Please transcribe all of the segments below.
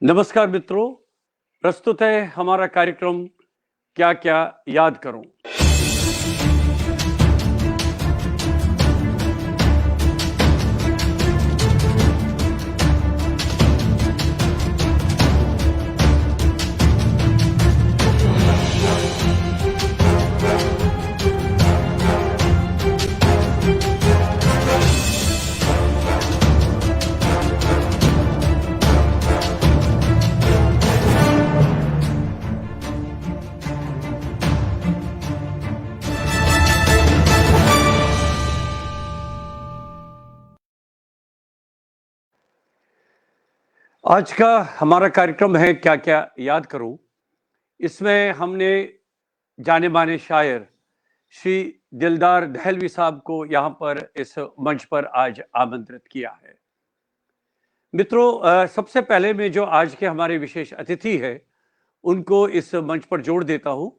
नमस्कार मित्रों, प्रस्तुत है हमारा कार्यक्रम क्या क्या याद करूं। आज का हमारा कार्यक्रम है क्या क्या याद करूं। इसमें हमने जाने माने शायर श्री दिलदार दहलवी साहब को यहाँ पर इस मंच पर आज आमंत्रित किया है। मित्रों, सबसे पहले मैं जो आज के हमारे विशेष अतिथि है उनको इस मंच पर जोड़ देता हूं,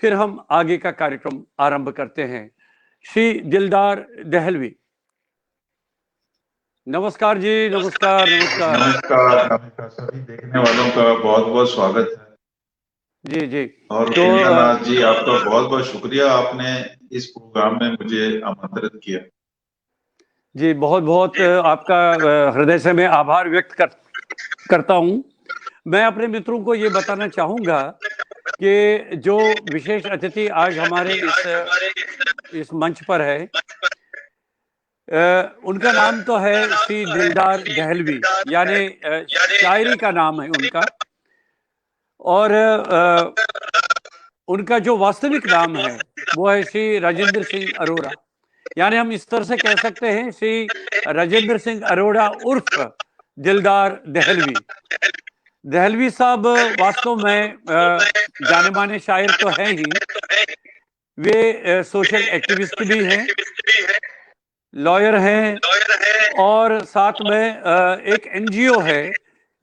फिर हम आगे का कार्यक्रम आरंभ करते हैं। श्री दिलदार दहलवी, नमस्कार जी। नमस्कार नमस्कार नमस्कार नमस्कार सभी देखने वालों का बहुत बहुत स्वागत है। जी जी। और तो नाथ जी, आपका बहुत बहुत शुक्रिया, आपने इस प्रोग्राम में मुझे आमंत्रित किया। जी, बहुत बहुत आपका हृदय से मैं आभार व्यक्त करता हूं। मैं अपने मित्रों को ये बताना चाहूंगा कि जो विशेष अतिथि आज हमारे इस मंच पर है, उनका नाम तो है श्री दिलदार दहलवी, यानी शायरी का नाम है उनका। और उनका जो वास्तविक नाम है वो है श्री राजेंद्र सिंह अरोड़ा, यानी हम इस तरह से कह सकते हैं श्री राजेंद्र सिंह अरोड़ा उर्फ दिलदार दहलवी। दहलवी साहब वास्तव में जाने माने शायर तो हैं ही, वे सोशल एक्टिविस्ट भी हैं, लॉयर हैं और साथ में एक एनजीओ है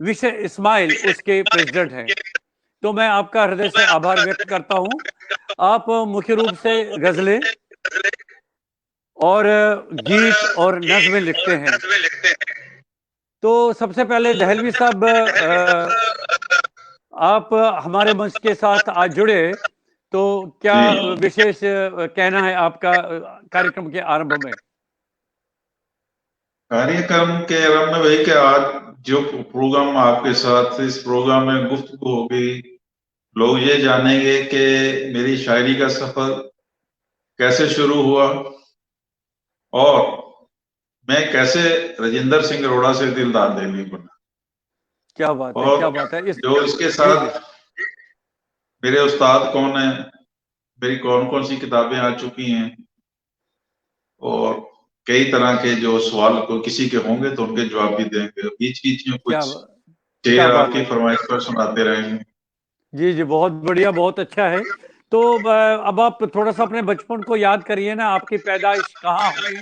विशे इस्माइल, उसके प्रेसिडेंट हैं। तो मैं आपका हृदय से आभार व्यक्त करता हूं। आप मुख्य रूप से गजलें और गीत और नज़्में लिखते हैं। तो सबसे पहले दहलवी साहब, आप हमारे मंच के साथ आज जुड़े, तो क्या विशेष कहना है आपका कार्यक्रम के आरंभ में? कार्यक्रम के आरंभ में वही कि आज जो प्रोग्राम आपके साथ, इस प्रोग्राम में गुफ्तगू होगी, लोग ये जानेंगे कि मेरी शायरी का सफर कैसे शुरू हुआ और मैं कैसे राजेंद्र सिंह अरोड़ा से दिलदार दहलवी बना। क्या बात है, क्या बात है। जो इसके साथ मेरे उस्ताद कौन है, मेरी कौन कौन सी किताबें आ चुकी हैं, और कई तरह के जो सवाल को किसी के होंगे तो उनके जवाब भी देंगे। बीच बीच में कुछ शेर आपकी फरमाइश पर सुनाते रहेंगे। जी जी, बहुत बढ़िया, बहुत अच्छा है। तो अब आप थोड़ा सा अपने बचपन को याद करिए ना। आपकी पैदाइश कहाँ हुई,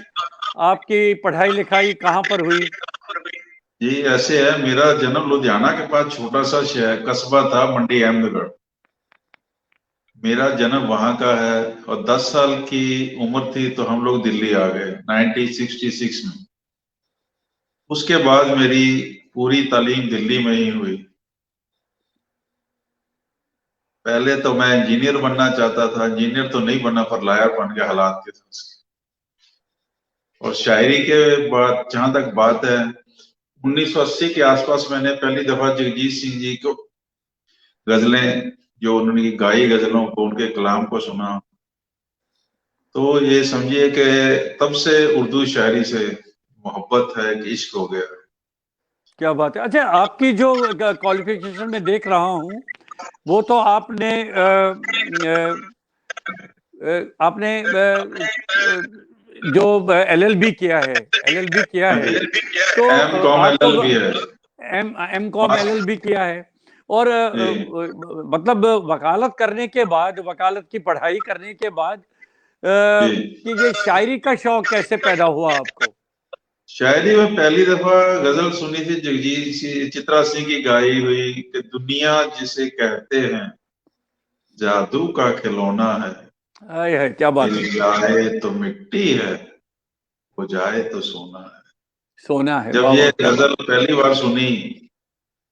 आपकी पढ़ाई लिखाई कहाँ पर हुई? जी ऐसे है, मेरा जन्म लुधियाना के पास छोटा सा शहर कस्बा था, मंडी अहमदगढ़। मेरा जन्म वहां का है और 10 साल की उम्र थी तो हम लोग दिल्ली आ गए 1966 में। उसके बाद मेरी पूरी तालीम दिल्ली में ही हुई। पहले तो मैं इंजीनियर बनना चाहता था, इंजीनियर तो नहीं बना पर लायर बन गया हालात के साथ। और शायरी के बाद जहां तक बात है, 1980 के आसपास मैंने पहली दफा जगजीत सिंह जी को गजलें, जो उन्होंने गाई गजलों को, उनके कलाम को सुना, तो ये समझिए कि तब से उर्दू शायरी से मोहब्बत है कि इश्क हो गया। क्या बात है। अच्छा, आपकी जो क्वालिफिकेशन में देख रहा हूँ वो तो आपने जो एलएलबी किया है, एलएलबी किया है, तो आपको एमकॉम एलएलबी किया है। और मतलब वकालत करने के बाद, वकालत की पढ़ाई करने के बाद कि ये शायरी का शौक कैसे पैदा हुआ आपको? शायरी में पहली दफा गजल सुनी थी जगजीत चित्रा सिंह की गाई हुई कि दुनिया जिसे कहते हैं जादू का खिलौना है, क्या बात है। जाए तो मिट्टी है, वो जाए तो सोना है। सोना है। जब ये गजल पहली बार सुनी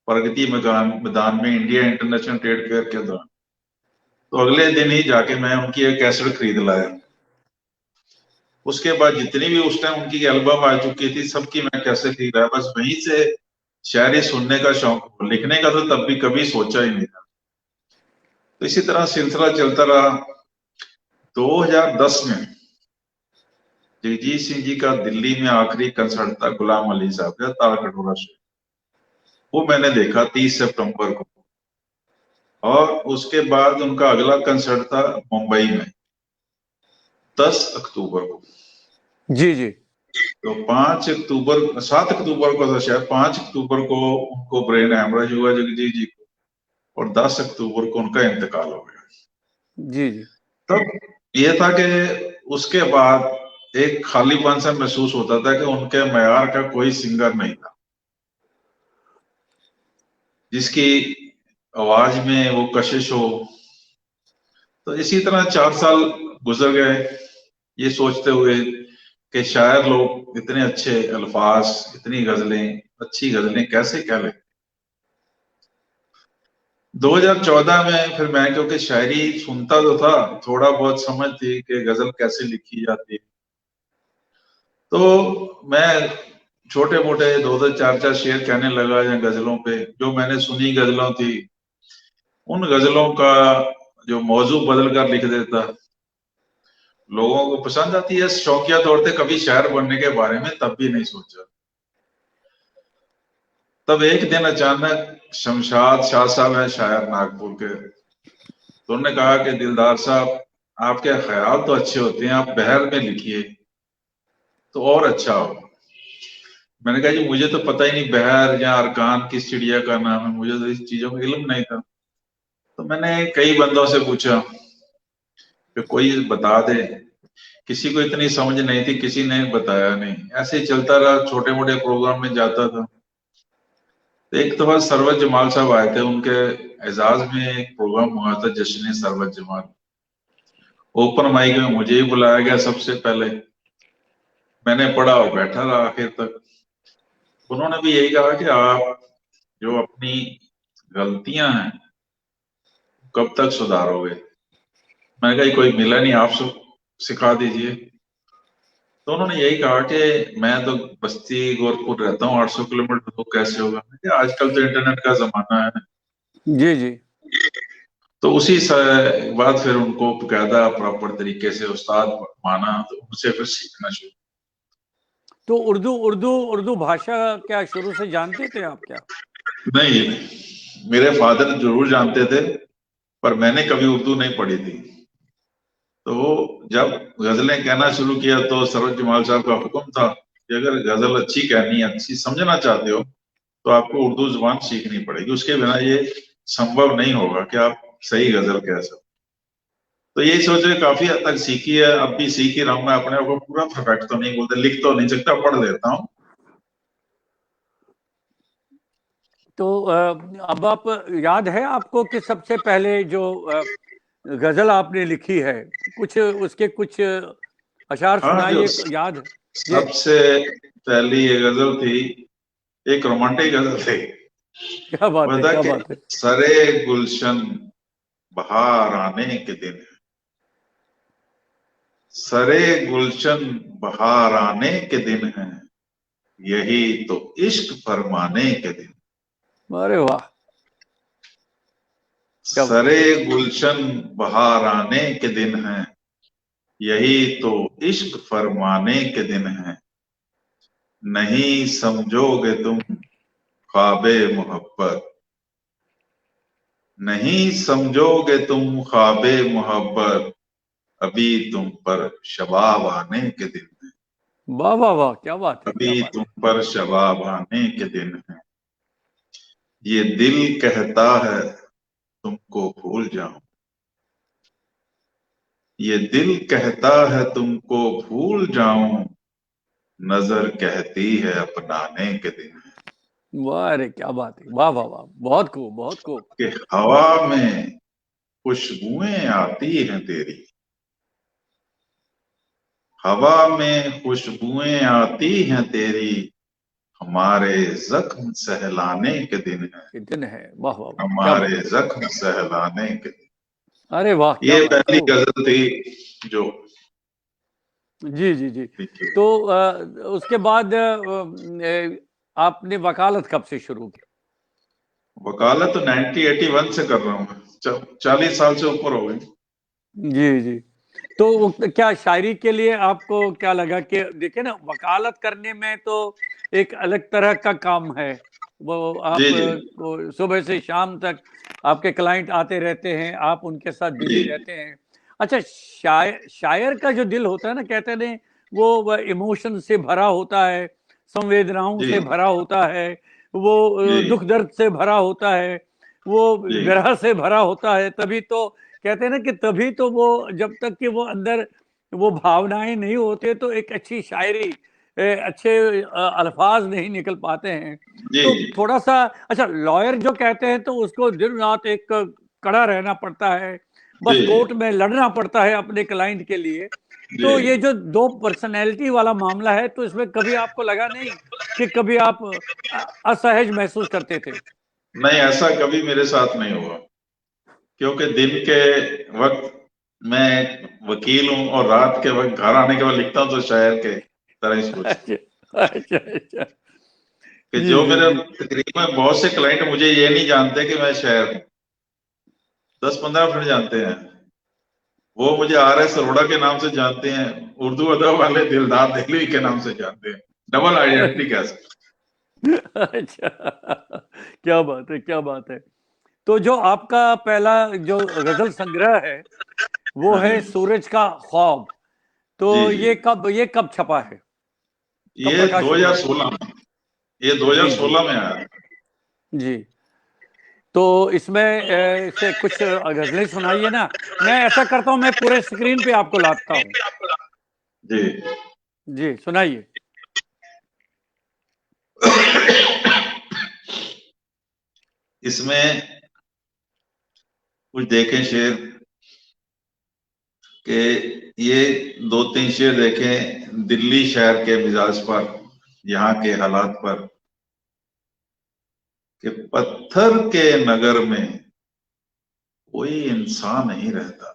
प्रगति मैदान में इंडिया इंटरनेशनल ट्रेड फेयर के दौरान। तो अगले दिन ही जाके मैं उनकी एक कैसेट खरीद लाया। उसके बाद जितनी भी उस टाइम उनकी एल्बम आ चुकी थी सबकी मैं कैसेट खरीद लाया। बस वहीं से शायरी सुनने का शौक, लिखने का तो तब भी कभी सोचा ही नहीं था। तो इसी तरह सिलसिला चलता रहा। 2010 में जगजीत सिंह जी का दिल्ली में आखिरी कंसर्ट था, गुलाम अली साहब का तारा कटोरा शो। वो मैंने देखा 30 सितंबर को, और उसके बाद उनका अगला कंसर्ट था मुंबई में 10 अक्टूबर को। जी जी। तो 7 अक्टूबर को था शायद, 5 अक्टूबर को उनको ब्रेन हेमरेज हुआ जगजीत जी को, और 10 अक्टूबर को उनका इंतकाल हो गया। जी जी। तब ये था कि उसके बाद एक खालीपन सा महसूस होता था कि उनके मयार का कोई सिंगर नहीं था जिसकी आवाज में वो कशिश हो। तो इसी तरह 4 साल गुजर गए ये सोचते हुए कि शायर लोग इतने अच्छे अल्फाज, इतनी गजलें, अच्छी गजलें कैसे कह ले। 2014 में फिर मैं, क्योंकि शायरी सुनता तो था, थोड़ा बहुत समझ थी कि गजल कैसे लिखी जाती है, तो मैं छोटे मोटे 2-2 4-4 शेर कहने लगा या गजलों पे, जो मैंने सुनी गजलों थी उन गजलों का जो मौजू बदल कर लिख देता। लोगों को पसंद आती है शौकिया तौर पे, कभी शायर बनने के बारे में तब भी नहीं सोचा। तब एक दिन अचानक शमशाद शाह साहब है शायर नागपुर के, तो उन्होंने कहा कि दिलदार साहब आपके ख्याल तो अच्छे होते हैं, आप बहर में लिखिए तो और अच्छा हो। मैंने कहा जी मुझे तो पता ही नहीं बहर या अरकान किस चिड़िया का नाम है, मुझे तो इस चीजों का इल्म नहीं था। तो मैंने कई बंदों से पूछा कि कोई बता दे, किसी को इतनी समझ नहीं थी, किसी ने बताया नहीं। ऐसे ही चलता रहा, छोटे मोटे प्रोग्राम में जाता था। तो एक दफा सरवत जमाल साहब आए थे, उनके एजाज में एक प्रोग्राम हुआ था जश्न सरवत जमाल। ओपन माइक में मुझे ही बुलाया गया सबसे पहले, मैंने पढ़ा और बैठा रहा आखिर तक। उन्होंने भी यही कहा कि आप जो अपनी गलतियां हैं कब तक सुधारोगे। मैंने कहा कोई मिला नहीं, आप सब सिखा दीजिए। तो उन्होंने यही कहा कि मैं तो बस्ती गोरखपुर रहता हूँ, 800 किलोमीटर दूर कैसे होगा। मैं कहा आजकल तो इंटरनेट का जमाना है। जी जी। तो उसी बाद फिर उनको बकायदा प्रॉपर तरीके से उस्ताद माना, तो उनसे फिर सीखना शुरू। तो उर्दू उर्दू उर्दू भाषा क्या शुरू से जानते थे आप क्या? नहीं, मेरे फादर जरूर जानते थे, पर मैंने कभी उर्दू नहीं पढ़ी थी। तो जब गजलें कहना शुरू किया तो सरोज जमाल साहब का हुक्म था कि अगर गजल अच्छी कहनी है, अच्छी समझना चाहते हो, तो आपको उर्दू जुबान सीखनी पड़ेगी, उसके बिना ये संभव नहीं होगा कि आप सही गजल कह सको। तो यही सोच के काफी हद तक सीखी है, अब भी सीख ही रहा हूं। मैं अपने आप को पूरा परफेक्ट तो नहीं बोलते, लिख तो नहीं सकता, पढ़ लेता हूँ। तो अब आप, याद है आपको कि सबसे पहले जो गजल आपने लिखी है, कुछ उसके कुछ अशार हाँ, जो सुनाइए, याद है? जी। सबसे पहली ये गजल थी, एक रोमांटिक गजल थी। क्या बात है, बता क्या के बात है। सरे गुलशन बहार आने के दिन है, सरे गुलशन बहार आने के दिन है, यही तो इश्क फरमाने के दिन। अरे वाह, क्या बात। सरे गुलशन बहार आने के दिन है, यही तो इश्क फरमाने के दिन है, नहीं समझोगे तुम ख्वाबे मोहब्बत, नहीं समझोगे तुम ख्वाबे मोहब्बत, अभी तुम पर शबाब आने के दिन है, वाह वाह वाह, क्या बात है, क्या अभी बात तुम है। पर शबाब आने के दिन है, ये दिल कहता है तुमको भूल जाऊं, ये दिल कहता है तुमको भूल जाऊं, नजर कहती है अपनाने के दिन है, वाह, अरे क्या बात है, वाह वाह वाह, बहुत खूब, बहुत खूब। कि हवा में खुशबुएं आती हैं तेरी, हवा में खुशबुएं आती हैं तेरी, हमारे जख्म सहलाने के दिन है, के दिन है। वाह वाह वाह, क्या बात हमारे है। जख्म सहलाने के दिन। अरे वाह, क्या ये बात है। पहली ओ, गजल थी जो जी जी जी। लिखी। तो उसके बाद आपने वकालत कब से शुरू की? वकालत तो 1981 से कर रहा हूँ मैं, 40 साल से ऊपर हो गए। जी जी। तो क्या शायरी के लिए आपको क्या लगा कि देखिए ना, वकालत करने में तो एक अलग तरह का काम है। वो आप जी जी को सुबह से शाम तक आपके क्लाइंट आते रहते हैं, आप उनके साथ जी बिजी रहते हैं। अच्छा, शायर का जो दिल होता है ना, कहते हैं वो इमोशन से भरा होता है, संवेदनाओं जी से भरा होता है, वो जी दुख दर्द से भरा होता है, वो जी विरह से भरा होता है। तभी तो कहते हैं ना कि तभी तो वो, जब तक कि वो अंदर वो भावनाएं नहीं होते तो एक अच्छी शायरी, अच्छे अल्फाज नहीं निकल पाते हैं। जी तो जी थोड़ा सा, अच्छा, लॉयर जो कहते हैं तो उसको दिन रात एक कड़ा रहना पड़ता है, बस जी कोर्ट में लड़ना पड़ता है अपने क्लाइंट के लिए। जी। तो ये जो दो पर्सनैलिटी वाला मामला है, तो इसमें कभी आपको लगा नहीं कि कभी आप असहज महसूस करते थे? नहीं, ऐसा कभी मेरे साथ नहीं हुआ, क्योंकि दिन के वक्त मैं वकील हूँ और रात के वक्त घर आने के बाद लिखता हूँ तो शायर के तरह ही सोच अच्छा अच्छा अच्छा। कि जी जो जी मेरे जी। तकरीबन बहुत से क्लाइंट मुझे ये नहीं जानते कि मैं शायर हूँ, 10-15 मिनट जानते हैं। वो मुझे RS अरोड़ा के नाम से जानते हैं, उर्दू अदब वाले दिलदार दहलवी के नाम से जानते हैं। डबल आइडेंटिटी कह सकते अच्छा, क्या बात है, क्या बात है। तो जो आपका पहला जो गजल संग्रह है वो हैं। हाँ है जी सूरज का ख्वाब। तो जी जी। ये कब छपा है, कब ये प्रकाशित हुआ है? 2016 में, ये जी जी 2016 में आया। जी। तो इसमें से कुछ गजलें सुनाइए ना। मैं ऐसा करता हूँ, मैं पूरे स्क्रीन पे आपको लाता हूँ। जी। जी, सुनाइए। इसमें कुछ देखें शेर के, ये 2-3 शेर देखें दिल्ली शहर के मिजाज पर, यहाँ के हालात पर, कि पत्थर के नगर में कोई इंसान नहीं रहता,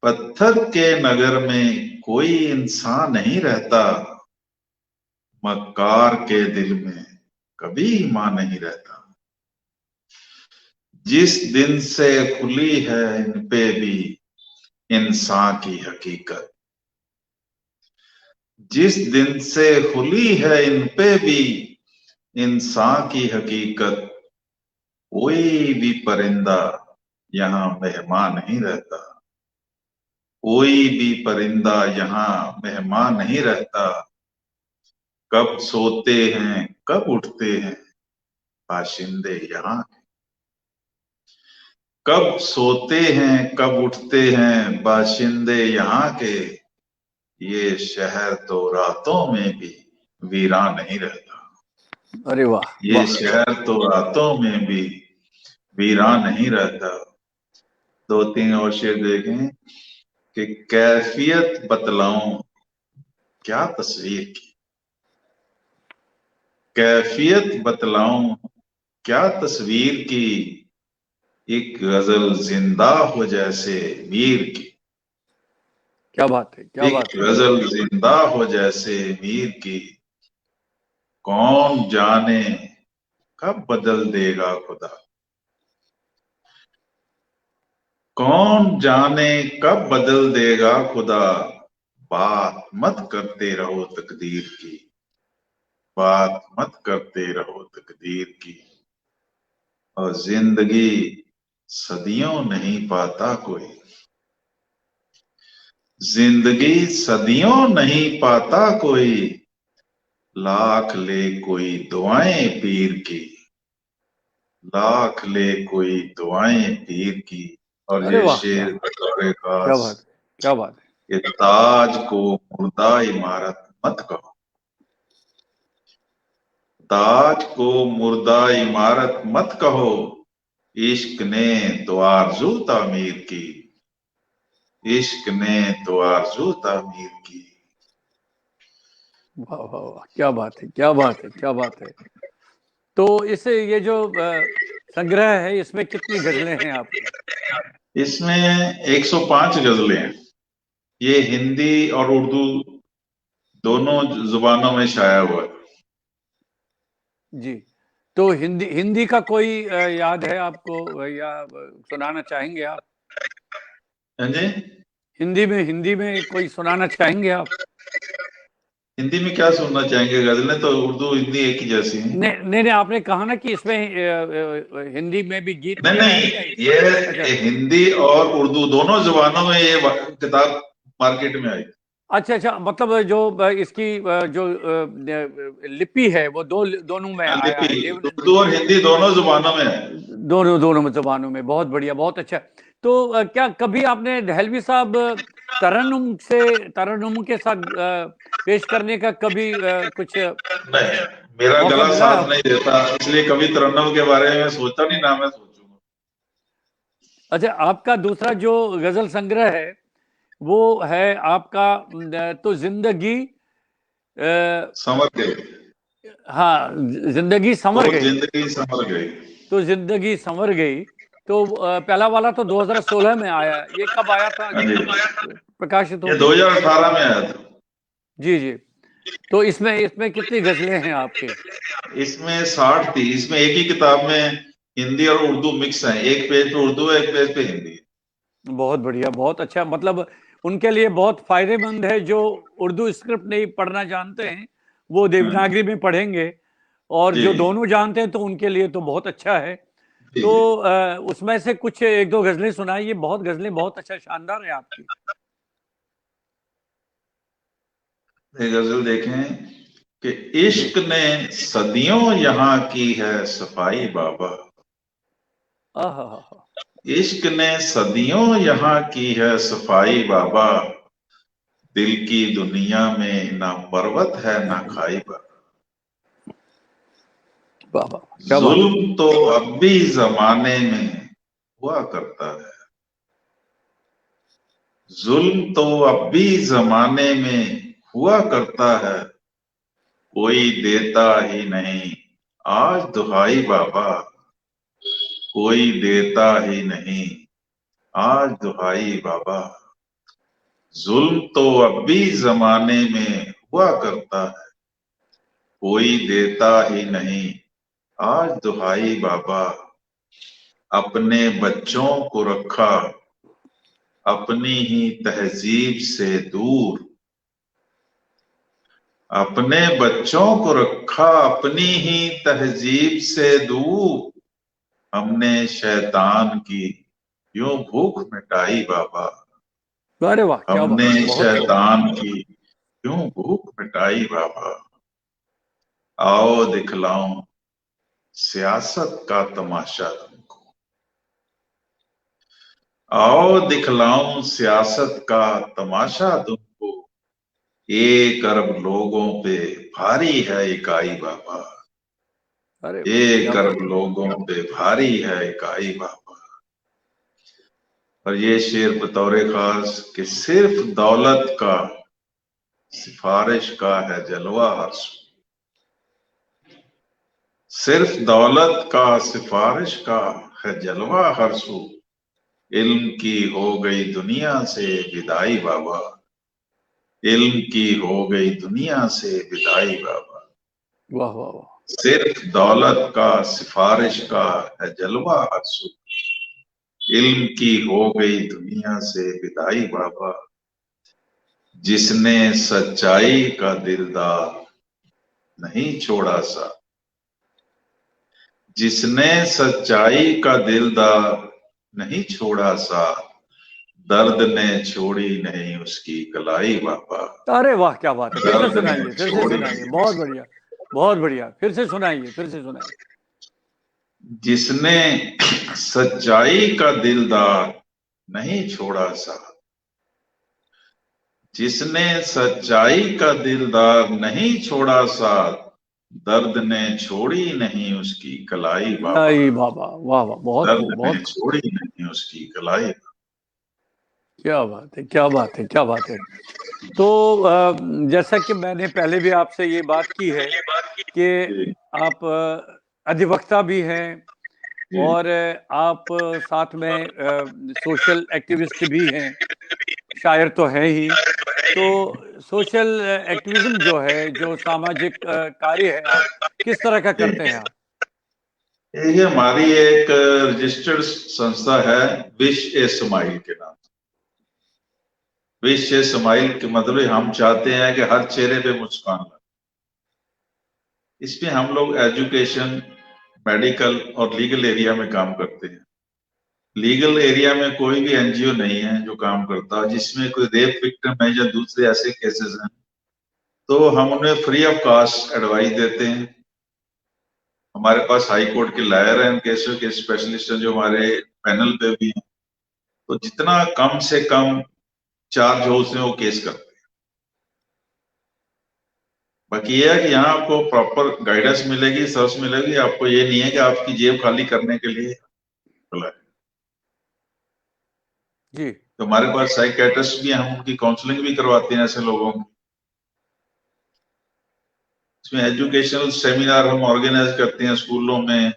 पत्थर के नगर में कोई इंसान नहीं रहता, मक्कार के दिल में कभी ईमान नहीं रहता। जिस दिन से खुली है इन पे भी इंसान की हकीकत, जिस दिन से खुली है इन पे भी इंसान की हकीकत, कोई भी परिंदा यहाँ मेहमान नहीं रहता, कोई भी परिंदा यहाँ मेहमान नहीं रहता। कब सोते हैं कब उठते हैं बाशिंदे यहाँ, कब सोते हैं कब उठते हैं बाशिंदे यहाँ के, ये शहर तो रातों में भी वीरान नहीं रहता, अरे वाह ये वाह। शहर तो रातों में भी वीरान नहीं रहता। 2-3 और शेर देखें कि कैफियत बतलाऊं क्या तस्वीर की, कैफियत बतलाऊं क्या तस्वीर की, एक गजल जिंदा हो जैसे मीर की, क्या बात है, क्या एक बात है। गजल जिंदा हो जैसे मीर की, कौन जाने कब बदल देगा खुदा, कौन जाने कब बदल देगा खुदा, बात मत करते रहो तकदीर की, बात मत करते रहो तकदीर की, और जिंदगी सदियों नहीं पाता कोई, जिंदगी सदियों नहीं पाता कोई, लाख ले कोई दुआएं पीर की, लाख ले कोई दुआएं पीर की। और अरे ये वाह, क्या शेर बतौर क्या खास, बात है, क्या बात है। ये ताज को मुर्दा इमारत मत कहो, ताज को मुर्दा इमारत मत कहो, इश्क ने तो आरज़ू तामीर की, इश्क ने तो आरज़ू तामीर की। वाह वाह वाह, क्या बात है, क्या बात है, क्या बात है। तो इस ये जो संग्रह है, इसमें कितनी गजलें हैं आपकी? इसमें 105 गजलें हैं। ये हिंदी और उर्दू दोनों जुबानों में शाया हुआ है। जी। तो हिंदी हिंदी का कोई याद है आपको, या सुनाना चाहेंगे आप? हाँ जी। हिंदी में कोई सुनाना चाहेंगे आप? हिंदी में क्या सुनना चाहेंगे? गजलें तो उर्दू हिंदी एक ही जैसी हैं। नहीं नहीं नहीं, आपने कहा ना कि इसमें हिंदी में भी गीत नहीं दिया है नहीं, क्या अच्छा ये हिंदी और उर्दू दोनों जुबानों में ये किताब मार्केट में आई। अच्छा अच्छा, मतलब जो इसकी जो लिपि है वो दोनों में आया है, लिपि उर्दू और हिंदी दोनों जुबानों में है। दोनों दोनों जबानों में। बहुत बढ़िया, बहुत अच्छा। तो क्या कभी आपने दहलवी साहब तरन्नुम के साथ पेश करने का कभी कुछ नहीं, मेरा मौका गला मिला है साथ आपको? नहीं देता, इसलिए कभी तरन्नुम के बारे में सोचा नहीं, ना मैं सोचूंगा। अच्छा, आपका दूसरा जो गजल संग्रह है वो है आपका तो जिंदगी समझ गए। हाँ, जिंदगी संवर तो गई। जिंदगी समझ गई। तो जिंदगी संवर गई। तो पहला वाला तो 2016 में आया। ये कब आया था, हाँ जी, प्रकाशित ये होके? 2018 में आया था। जी जी। तो इसमें इसमें कितनी गजलें हैं आपके? इसमें 60 थी। इसमें एक ही किताब में हिंदी और उर्दू मिक्स है। एक पेज पे उर्दू है, एक पेज पे हिंदी है। बहुत बढ़िया, बहुत अच्छा। मतलब उनके लिए बहुत फायदेमंद है जो उर्दू स्क्रिप्ट नहीं पढ़ना जानते हैं, वो देवनागरी में पढ़ेंगे। और जी जो दोनों जानते हैं तो उनके लिए तो बहुत अच्छा है। जी तो जी। उसमें से कुछ एक दो गजलें सुनाइए। बहुत गजलें बहुत अच्छा, शानदार है आपकी। एक गजल देखें कि जी। इश्क ने सदियों यहाँ की है सफाई बाबा। आहा। इश्क ने सदियों यहाँ की है सफाई बाबा। दिल की दुनिया में ना पर्वत है ना खाई बाबा। वाह वाह, क्या बात है। जुल्म तो अब भी जमाने में हुआ करता है। जुल्म तो अब भी जमाने में हुआ करता है। कोई देता ही नहीं आज दुहाई बाबा। कोई देता ही नहीं आज दुहाई बाबा। जुल्म तो अब भी जमाने में हुआ करता है। कोई देता ही नहीं आज दुहाई बाबा। अपने बच्चों को रखा अपनी ही तहजीब से दूर। अपने बच्चों को रखा अपनी ही तहजीब से दूर। हमने शैतान की यूं भूख मिटाई बाबा। अरे वाह, क्या बात हमने है, बहुत बढ़िया। शैतान की यूं भूख मिटाई बाबा। आओ दिखलाऊं सियासत का तमाशा तुमको। आओ दिखलाऊं सियासत का तमाशा तुमको। 1 अरब लोगों पे भारी है इकाई बाबा। अरे वाह, क्या 1 अरब बात है। लोगों पे भारी है इकाई बाबा। और ये शेर बतौर खास कि सिर्फ दौलत का सिफारिश का है जलवा हर्ष। सिर्फ दौलत का सिफारिश का है जलवा हरसू। इल्म की हो गई दुनिया से विदाई बाबा। इल्म की हो गई दुनिया से विदाई बाबा। वाह वाह वाह। सिर्फ दौलत का सिफारिश का है जलवा हरसू। इल्म की हो गई दुनिया से विदाई बाबा। जिसने सच्चाई का दिलदार नहीं छोड़ा सा। जिसने सच्चाई का दिलदार नहीं छोड़ा सा। दर्द ने छोड़ी नहीं उसकी कलाई बाबा। अरे वाह, क्या बात है। फिर से दर्द ने सुनाइए, फिर से छोड़ी सुनाइए। नहीं बहुत उसकी। बढ़िया, बहुत बढ़िया। फिर से सुनाइए, फिर से सुनाइए। जिसने सच्चाई का दिलदार नहीं छोड़ा सा। जिसने सच्चाई का दिलदार नहीं छोड़ा सा। दर्द ने छोड़ी नहीं उसकी कलाई बाबा। आई बाबा, वाह वाह, बहुत दर्द खूब, ने बहुत खूब। छोड़ी नहीं उसकी कलाई। क्या बात है, क्या बात है, क्या बात है। तो जैसा कि मैंने पहले भी आपसे ये बात की है कि आप अधिवक्ता भी हैं और आप साथ में सोशल एक्टिविस्ट भी हैं, शायर तो हैं ही। तो सोशल एक्टिविज्म जो है, जो सामाजिक कार्य है, आप किस तरह का करते हैं आप? ये हमारी एक रजिस्टर्ड संस्था है, विश ए स्माइल के नाम। विश ए स्माइल के मतलब हम चाहते हैं कि हर चेहरे पे मुस्कान लाए। इसमें हम लोग एजुकेशन, मेडिकल और लीगल एरिया में काम करते हैं। लीगल एरिया में कोई भी एनजीओ नहीं है जो काम करता जिसमें कोई रेप विक्टिम है या दूसरे ऐसे केसेस हैं, तो हम उन्हें फ्री ऑफ कास्ट एडवाइस देते हैं। हमारे पास हाई कोर्ट के लॉयर हैं, केसों के स्पेशलिस्ट हैं जो हमारे पैनल पे भी हैं। तो जितना कम से कम चार्ज हो उसमें वो केस करते हैं। बाकी ये है कि यहाँ आपको प्रॉपर गाइडेंस मिलेगी, सर्विस मिलेगी। आपको ये नहीं है कि आपकी जेब खाली करने के लिए बुलाए। जी। तो हमारे पास साइकियाट्रिस्ट भी हैं, हम उनकी काउंसलिंग भी करवाते हैं ऐसे लोगों की। इसमें एजुकेशनल सेमिनार हम ऑर्गेनाइज करते हैं स्कूलों में,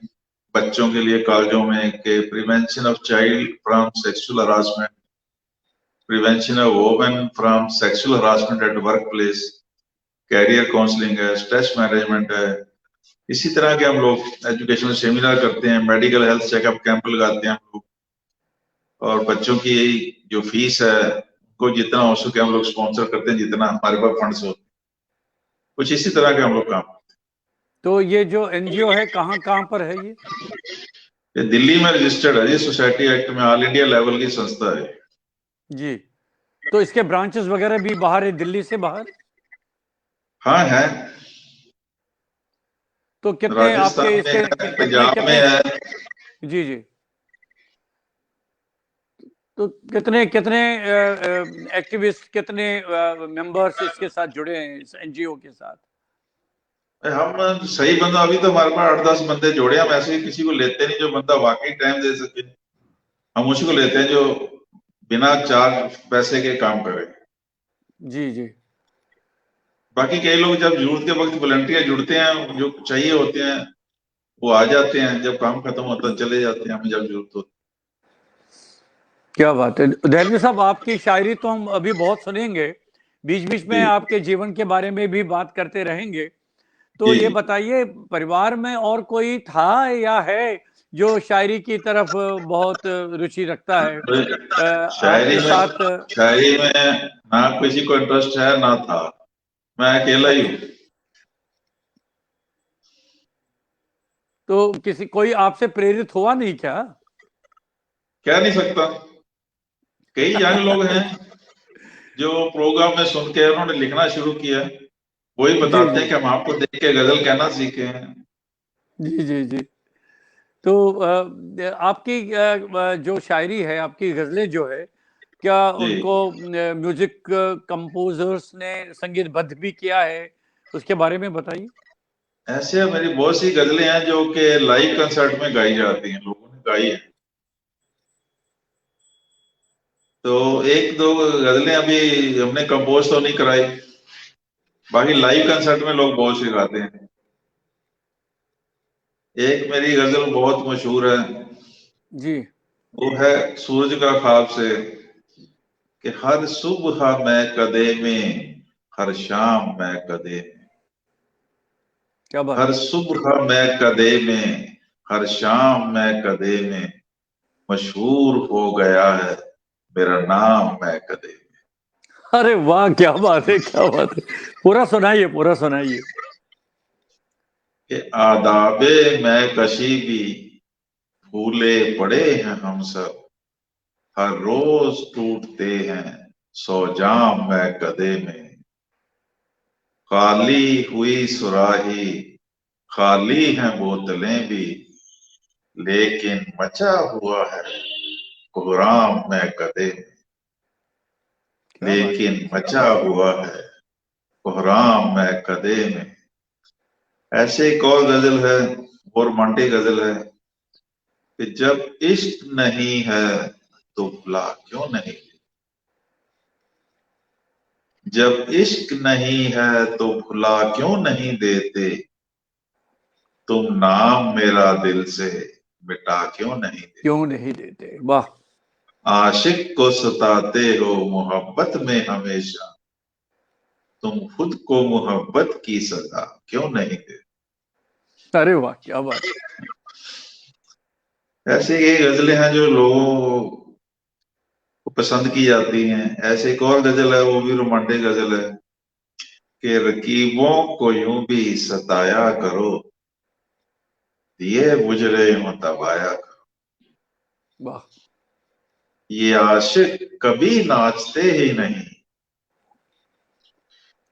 बच्चों के लिए, कॉलेजों में, के prevention of child from sexual harassment, prevention of women from sexual harassment at work place, career counselling है, स्ट्रेस मैनेजमेंट है। इसी तरह के हम लोग एजुकेशनल सेमिनार करते हैं, मेडिकल हेल्थ चेकअप कैंप लगाते हैं हम लोग, और बच्चों की जो फीस है उनको जितना हो सके हम लोग स्पॉन्सर करते हैं, जितना हमारे पास फंड्स होते हैं। कुछ इसी तरह के हम लोग काम। तो ये जो एनजीओ है, कहाँ कहाँ पर है ये? ये दिल्ली में रजिस्टर्ड है, ये सोसाइटी एक्ट में ऑल इंडिया लेवल की संस्था है। जी। तो इसके ब्रांचेस वगैरह भी बाहर है, दिल्ली से बाहर? हाँ है। तो कितने राजस्थान आपके में इसके है, कितने पंजाब में कितने? है। जी जी। तो कितने कितने एक्टिविस्ट, कितने मेंबर्स इसके साथ जुड़े हैं, इस एनजीओ के साथ? हम सही बंदा, अभी तो हमारे पास 8-10 बंदे जोड़े। हम ऐसे ही किसी को लेते नहीं, जो बंदा वाकई टाइम दे सके हम उसी को लेते हैं, जो बिना चार्ज पैसे के काम करे। जी जी। बाकी कई लोग जब जरूरत के वक्त वॉलंटियर जुड़ते हैं, जो चाहिए होते हैं वो आ जाते हैं, जब काम खत्म होता है चले जाते हैं, हमें जब जरूरत होती है। क्या बात है दहलवी साहब, आपकी शायरी तो हम अभी बहुत सुनेंगे, बीच बीच में आपके जीवन के बारे में भी बात करते रहेंगे। तो ये बताइए, परिवार में और कोई था या है जो शायरी की तरफ बहुत रुचि रखता है? शायरी आपके साथ? शायरी में ना किसी को इंटरेस्ट है ना था, मैं अकेला ही हूँ। तो किसी कोई आपसे प्रेरित हुआ नहीं क्या? कह नहीं सकता। कई यंग लोग हैं जो प्रोग्राम में सुन के उन्होंने लिखना शुरू किया, वही बताते हैं कि हम आपको देख के गजल कहना सीखे हैं। जी जी जी। तो आपकी जो शायरी है, आपकी गजलें जो है, क्या उनको म्यूजिक कंपोजर्स ने संगीतबद्ध भी किया है? उसके बारे में बताइए। ऐसे मेरी बहुत सी गजलें हैं जो कि लाइव कंसर्ट में गाई जाती हैं, लोगों ने गाई है। तो एक दो गजलें अभी हमने कंपोज तो नहीं कराई, बाकी लाइव कंसर्ट में लोग बहुत सी गाते हैं। एक मेरी गजल बहुत मशहूर है जी। वो है सूरज का ख्वाब से, कि हर सुबह मैं कदे में, हर शाम मैं कदे में, क्या बात हर है? सुबह मैं कदे में, हर शाम मैं कदे में, मशहूर हो गया है मेरा नाम मैं कदे में। अरे वाह, क्या बात है, क्या बात है! पूरा सुनाइए, पूरा सुनाइए। कि आदाबे मैं कशी भी भूले पड़े हैं हम सब, हर रोज टूटते हैं 100 जाम मैं कदे में, खाली हुई सुराही, खाली हैं बोतलें भी, लेकिन मचा हुआ है कोहराम मैं कदे में, लेकिन मचा हुआ है कोहराम मैं कदे में। ऐसे एक और गजल है, और रोमांटिक गजल है, कि जब इश्क नहीं है तो भला क्यों नहीं, जब इश्क नहीं है तो भुला क्यों नहीं देते, तुम नाम मेरा दिल से मिटा क्यों नहीं देते। क्यों नहीं देते, वाह। आशिक को सताते हो मोहब्बत में हमेशा, तुम खुद को मोहब्बत की सजा क्यों नहीं देते। अरे वाह, क्या बात है। ऐसे ये गजलें हैं जो लोगों को पसंद की जाती हैं। ऐसे एक और गजल है, वो भी रोमांटिक गजल है कि रकीबों को यूं भी सताया करो, दिए बुझ रहे हो तबाया करो। वाह ये आशिक कभी नाचते ही नहीं,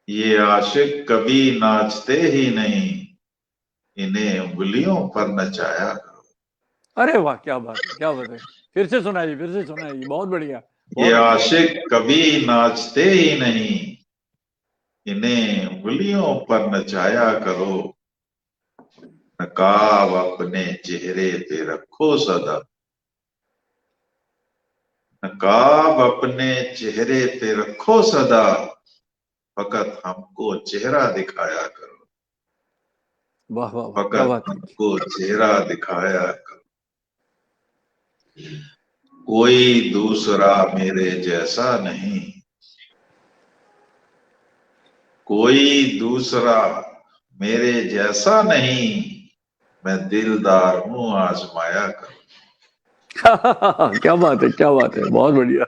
ये आशिक कभी नाचते ही नहीं, इन्हें उंगलियों पर नचाया करो। अरे वाह, क्या बात है, क्या बात है। फिर से सुनाइए, फिर से सुनाइए, बहुत बढ़िया, ये बहुत अच्छा। आशिक कभी नाचते ही नहीं, इन्हें उंगलियों पर नचाया करो। नकाब अपने चेहरे पे रखो सदा, नकाब अपने चेहरे पे रखो सदा, फकत हमको चेहरा दिखाया करो, वाह वाह वाह, क्या फकत बात है। हमको चेहरा दिखाया करो। कोई दूसरा मेरे जैसा नहीं, कोई दूसरा मेरे जैसा नहीं, मैं दिलदार हूं आजमाया करो। क्या बात है, क्या बात है, बहुत बढ़िया।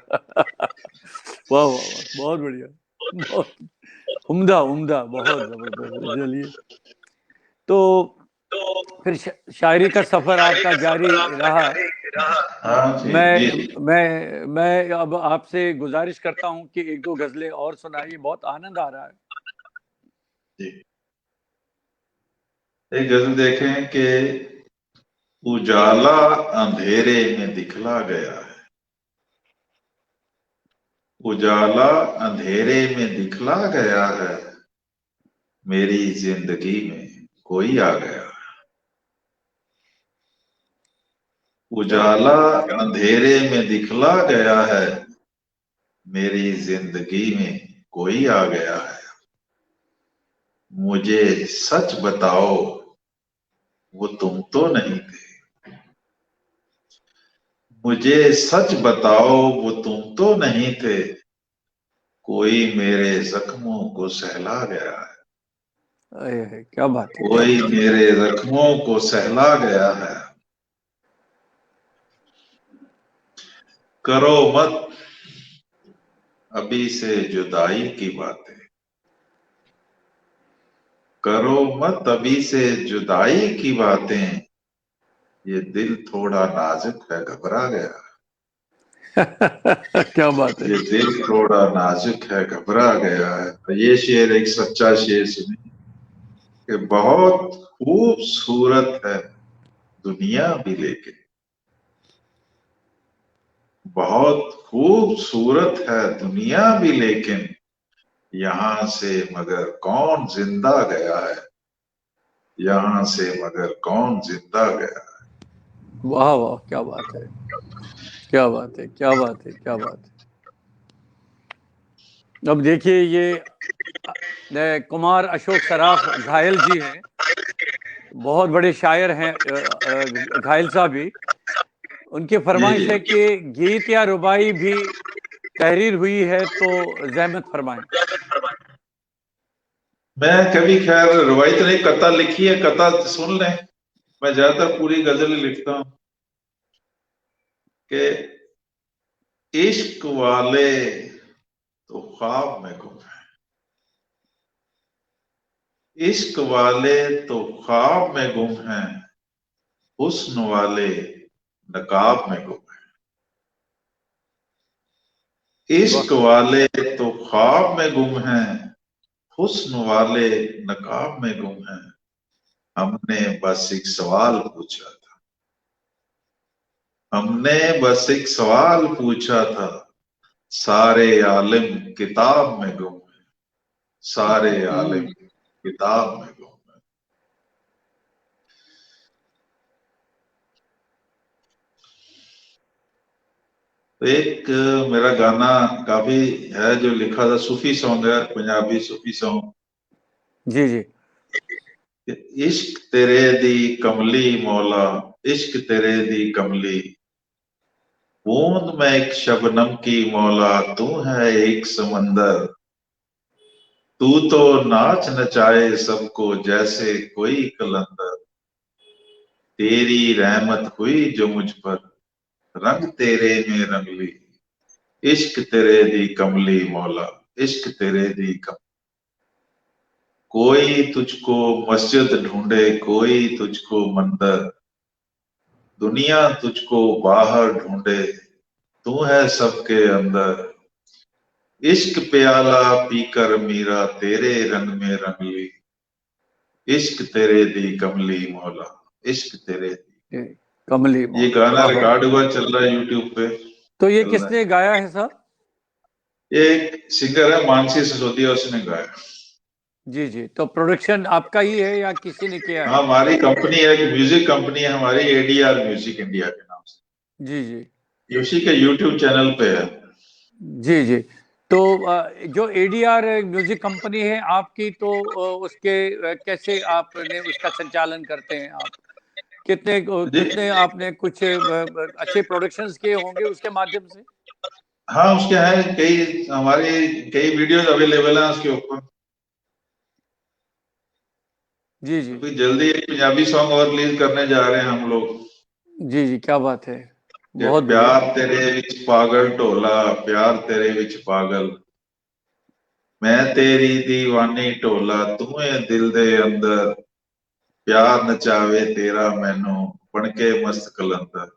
वाह वाह वाह, बहुत बढ़िया, बहुत उम्दा उम्दा, बहुत जबरदस्त। चलिए, तो फिर शायरी का सफर आपका जारी रहा। हाँ जी जी जी। मैं अब आपसे गुजारिश करता हूं कि एक दो गजलें और सुनाइए, बहुत आनंद आ रहा है। जी एक गजल देखें कि उजाला अंधेरे में दिखला गया है, उजाला अंधेरे में दिखला गया है, मेरी जिंदगी में कोई आ गया है। क्या बात उजाला अंधेरे में दिखला गया है, मेरी जिंदगी में कोई आ गया है। मुझे सच बताओ वो तुम तो नहीं थे, मुझे सच बताओ वो तुम तो नहीं थे, कोई मेरे जख्मों को सहला गया है, है, क्या बात है, क्या कोई बात है। मेरे जख्मों को सहला गया है। करो मत अभी से जुदाई की बातें, करो मत अभी से जुदाई की बातें, ये दिल थोड़ा नाजुक है घबरा गया, क्या बात है। ये दिल थोड़ा नाजुक है घबरा गया है। ये शेर एक सच्चा शेर सुने कि बहुत खूबसूरत है दुनिया भी लेकिन, बहुत खूबसूरत है दुनिया भी लेकिन, यहाँ से मगर कौन जिंदा गया है, यहाँ से मगर कौन जिंदा गया। वाह वाह, क्या बात है, क्या बात है, क्या बात है, क्या बात है। अब देखिए, ये कुमार अशोक सराफ घायल जी हैं, बहुत बड़े शायर हैं, घायल साहब भी। उनकी जी फरमाइश जी। है कि गीत या रुबाई भी तहरीर हुई है तो जहमत फरमाएं। मैं कभी खैर रवायत नहीं, कथा लिखी है, कथा सुन लें। मैं ज्यादातर पूरी गजल ही लिखता हूँ कि इश्क वाले तो ख्वाब में गुम है, इश्क वाले तो ख्वाब में गुम हैं, हुस्न वाले नकाब में गुम है। वाह इश्क वाले तो ख्वाब में गुम हैं, हुस्न वाले नकाब में गुम हैं। हमने बस एक सवाल पूछा था, हमने बस एक सवाल पूछा था, सारे आलिम किताब में गुम है, सारे आलिम किताब में गुम है। तो एक मेरा गाना काफी है जो लिखा था, सूफी सॉन्ग है, पंजाबी सूफी सॉन्ग। जी जी। इश्क तेरे दी कमली मौला, इश्क तेरे दी कमली, बूंद में एक शबनम की मौला, तू है एक समंदर, तू तो नाच नचाए सबको जैसे कोई कलंदर, तेरी रहमत हुई जो मुझ पर, रंग तेरे में रंगली, इश्क तेरे दी कमली मौला, इश्क तेरे दी कमली। कोई तुझको मस्जिद ढूंढे, कोई तुझको मंदिर, दुनिया तुझको बाहर ढूंढे, तू है सबके अंदर, इश्क प्याला पीकर मीरा तेरे रंग में रंगली, इश्क तेरे दी कमली मौला, इश्क तेरे दी। ये कमली ये मौला, गाना वाह वाह। रिकॉर्ड हुआ, चल रहा है यूट्यूब पे, तो ये चल रहा है। किसने गाया है साहब? ये एक सिंगर है मानसी सिसोदिया, उसने गाया। जी जी। तो प्रोडक्शन आपका ही है या किसी ने किया हाँ, है? हमारी कंपनी है, एक म्यूजिक कंपनी है हमारी, एडीआर म्यूजिक इंडिया के नाम से। जी जी। ये उसी के यूट्यूब चैनल पे है। जी जी। तो जो एडीआर म्यूजिक कंपनी है आपकी, तो उसके कैसे आपने उसका संचालन करते हैं आप? कितने जी, कितने आपने कुछ अच्छे प्रोडक्शंस किए होंगे उसके माध्यम से? हाँ, उसके हैं कई, हमारी कई वीडियोस अवेलेबल हैं उसके ऊपर। जी जी। अभी जल्दी एक पंजाबी सॉन्ग और रिलीज करने जा रहे हैं हम लोग। जी जी, क्या बात है, कि बहुत बढ़िया। प्यार तेरे विच पागल ढोला, प्यार तेरे विच पागल, मैं तेरी दीवानी ढोला, तू है दिल दे अंदर, प्यार नचावे तेरा मैनू, बनके मस्त कलंदर,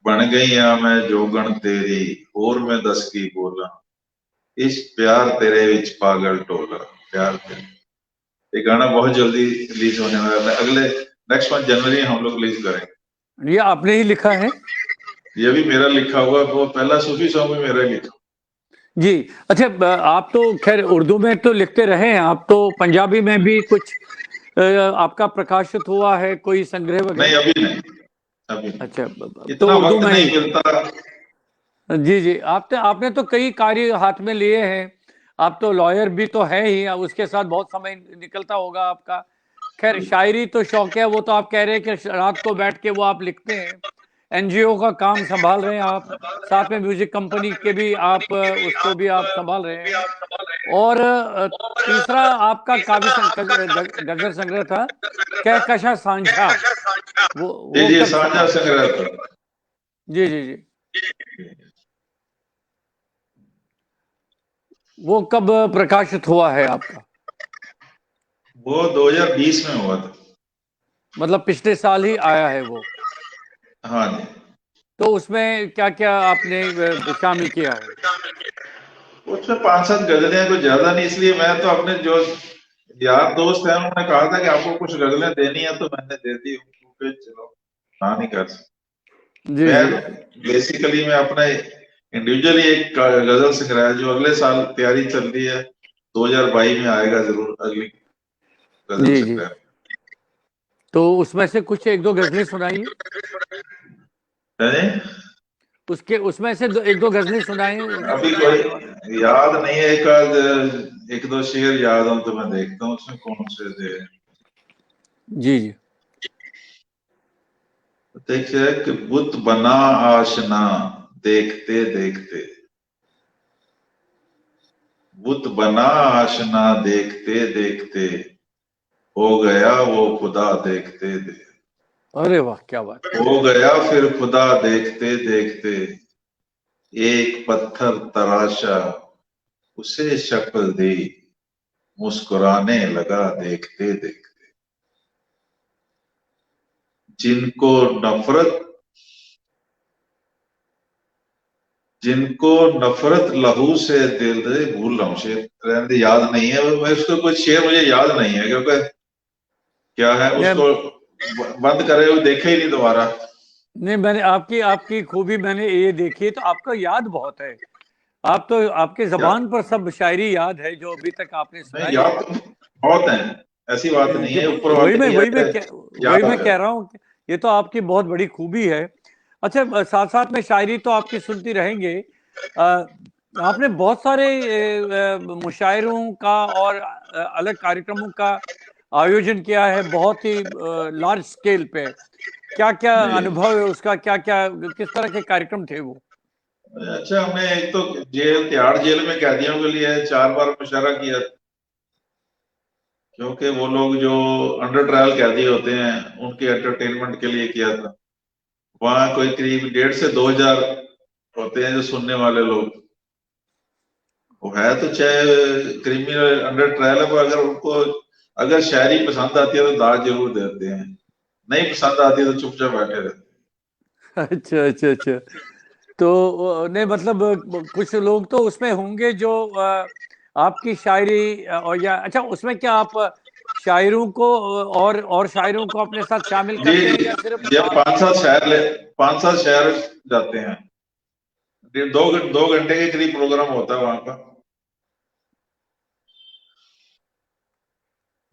बन गई आ मैं जोगन तेरी, और मैं दस की बोला, इस प्यार तेरे विच पागल ढोला, प्यार तेरे। ये गाना बहुत जल्दी रिलीज होने वाला है, अगले नेक्स्ट मंथ जनवरी हम लोग रिलीज करेंगे। ये आपने ही लिखा है? ये भी मेरा लिखा हुआ, वो पहला सूफी सॉन्ग भी मेरा ही लिखा। जी। अच्छा, आप तो खैर उर्दू में तो लिखते रहे हैं, आप तो पंजाबी में भी कुछ आपका प्रकाशित हुआ है कोई संग्रह नहीं, वगैरह? अभी नहीं, अभी नहीं, अच्छा, तो इतना उर्दू वक्त में ही। नहीं मिलता। जी जी। आपने आपने तो कई कार्य हाथ में लिए हैं, आप तो लॉयर भी तो है ही, अब उसके साथ बहुत समय निकलता होगा आपका। खैर, शायरी तो शौक है, वो तो आप कह रहे हैं कि रात को बैठ के वो आप लिखते हैं। एनजीओ का काम संभाल रहे हैं आप, साथ में म्यूजिक कंपनी के भी आप उसको भी आप संभाल रहे हैं। और तीसरा आपका गजल संग्रह था, कहकशा सांझा, जी वो जी, कब साझा छपा? संग्रह था। जी जी जी। वो कब प्रकाशित हुआ है आपका? वो 2020 में हुआ था। मतलब पिछले साल ही आया है वो? हाँ जी। तो उसमें क्या क्या आपने शामिल किया है? उसमें 5-7 गजलें हैं, कुछ ज्यादा नहीं, इसलिए मैं तो अपने जो यार दोस्त हैं उन्होंने कहा था कि आपको कुछ गजलें देनी है, तो मैंने दे दी, क्योंकि चलो ना नहीं कर सकते। जी मैं जी। बेसिकली मैं अपना इंडिविजुअली एक गजल संग्रह है जो अगले साल तैयारी चल रही है, 2022 में आएगा जरूर अगली गजल जी जी। संग्रह। तो उसमें से कुछ एक दो गजलें सुनाइए। है? उसके उसमें से एक दो गजलें सुनाइए, अभी सुनाने वाले। कोई याद नहीं है, एक आध एक दो शेर याद हो तो मैं देखता हूँ उसमें कौन से थे। जी जी। देखिए कि बुत बना आशना देखते देखते, बुत बना आशना देखते देखते, हो गया वो खुदा देखते देखते, अरे वाह, क्या बात है। हो गया फिर खुदा देखते देखते, एक पत्थर तराशा उसे शक्ल दी, मुस्कुराने लगा देखते देखते, जिनको नफरत जिनको नफरत लहू से दिल दे, भूल रहा हूँ शेर, रहने दे, याद नहीं है मैं उसको, कुछ शेर मुझे याद नहीं है क्योंकि क्या है नहीं उसको बंद करे हुए देखे ही नहीं दोबारा। नहीं, मैंने आपकी आपकी खूबी मैंने ये देखी है, तो आपका याद बहुत है। आप तो, आपके या, जबान पर सब शायरी याद है जो अभी तक आपने नहीं, सुनाई है। याद तो बहुत है, ऐसी बात नहीं है, ऊपर वाले की है, वही याद मैं आ कह जाए। रहा हूँ कि ये तो आपकी बहुत बड़ी खूबी है। अच्छा, साथ साथ में शायरी तो आपकी सुनती रहेंगे। अ, आपने बहुत सारे मुशायरों का और अलग कार्यक्रमों का आयोजन किया है, बहुत ही लार्ज स्केल पे। क्या क्या जी। अनुभव है उसका, क्या क्या किस तरह के कार्यक्रम थे वो? अच्छा, हमने एक तो जेल, तिहाड़ जेल में कैदियों के लिए 4 बार मुशायरा किया, क्योंकि वो लोग जो अंडर ट्रायल कैदी होते हैं उनके एंटरटेनमेंट के लिए किया था। वहाँ कोई करीब 1,500 से 2,000 होते हैं जो सुनने वाले लोग। वो है तो चाहे क्रिमिनल अंडर ट्रायल है, पर अगर उनको अगर शायरी पसंद आती है तो दाद जरूर देते हैं, नहीं पसंद आती है तो चुपचाप बैठे रहते अच्छा, अच्छा, अच्छा। तो नहीं मतलब कुछ लोग तो उसमें होंगे जो आपकी शायरी और या अच्छा उसमें क्या आप शायरों को और शायरों को अपने साथ शामिल हैं। करते हैं जी, या सिर्फ जब आप? 5-7 शहर जाते हैं। 2 घंटे के करीब प्रोग्राम होता है वहां का।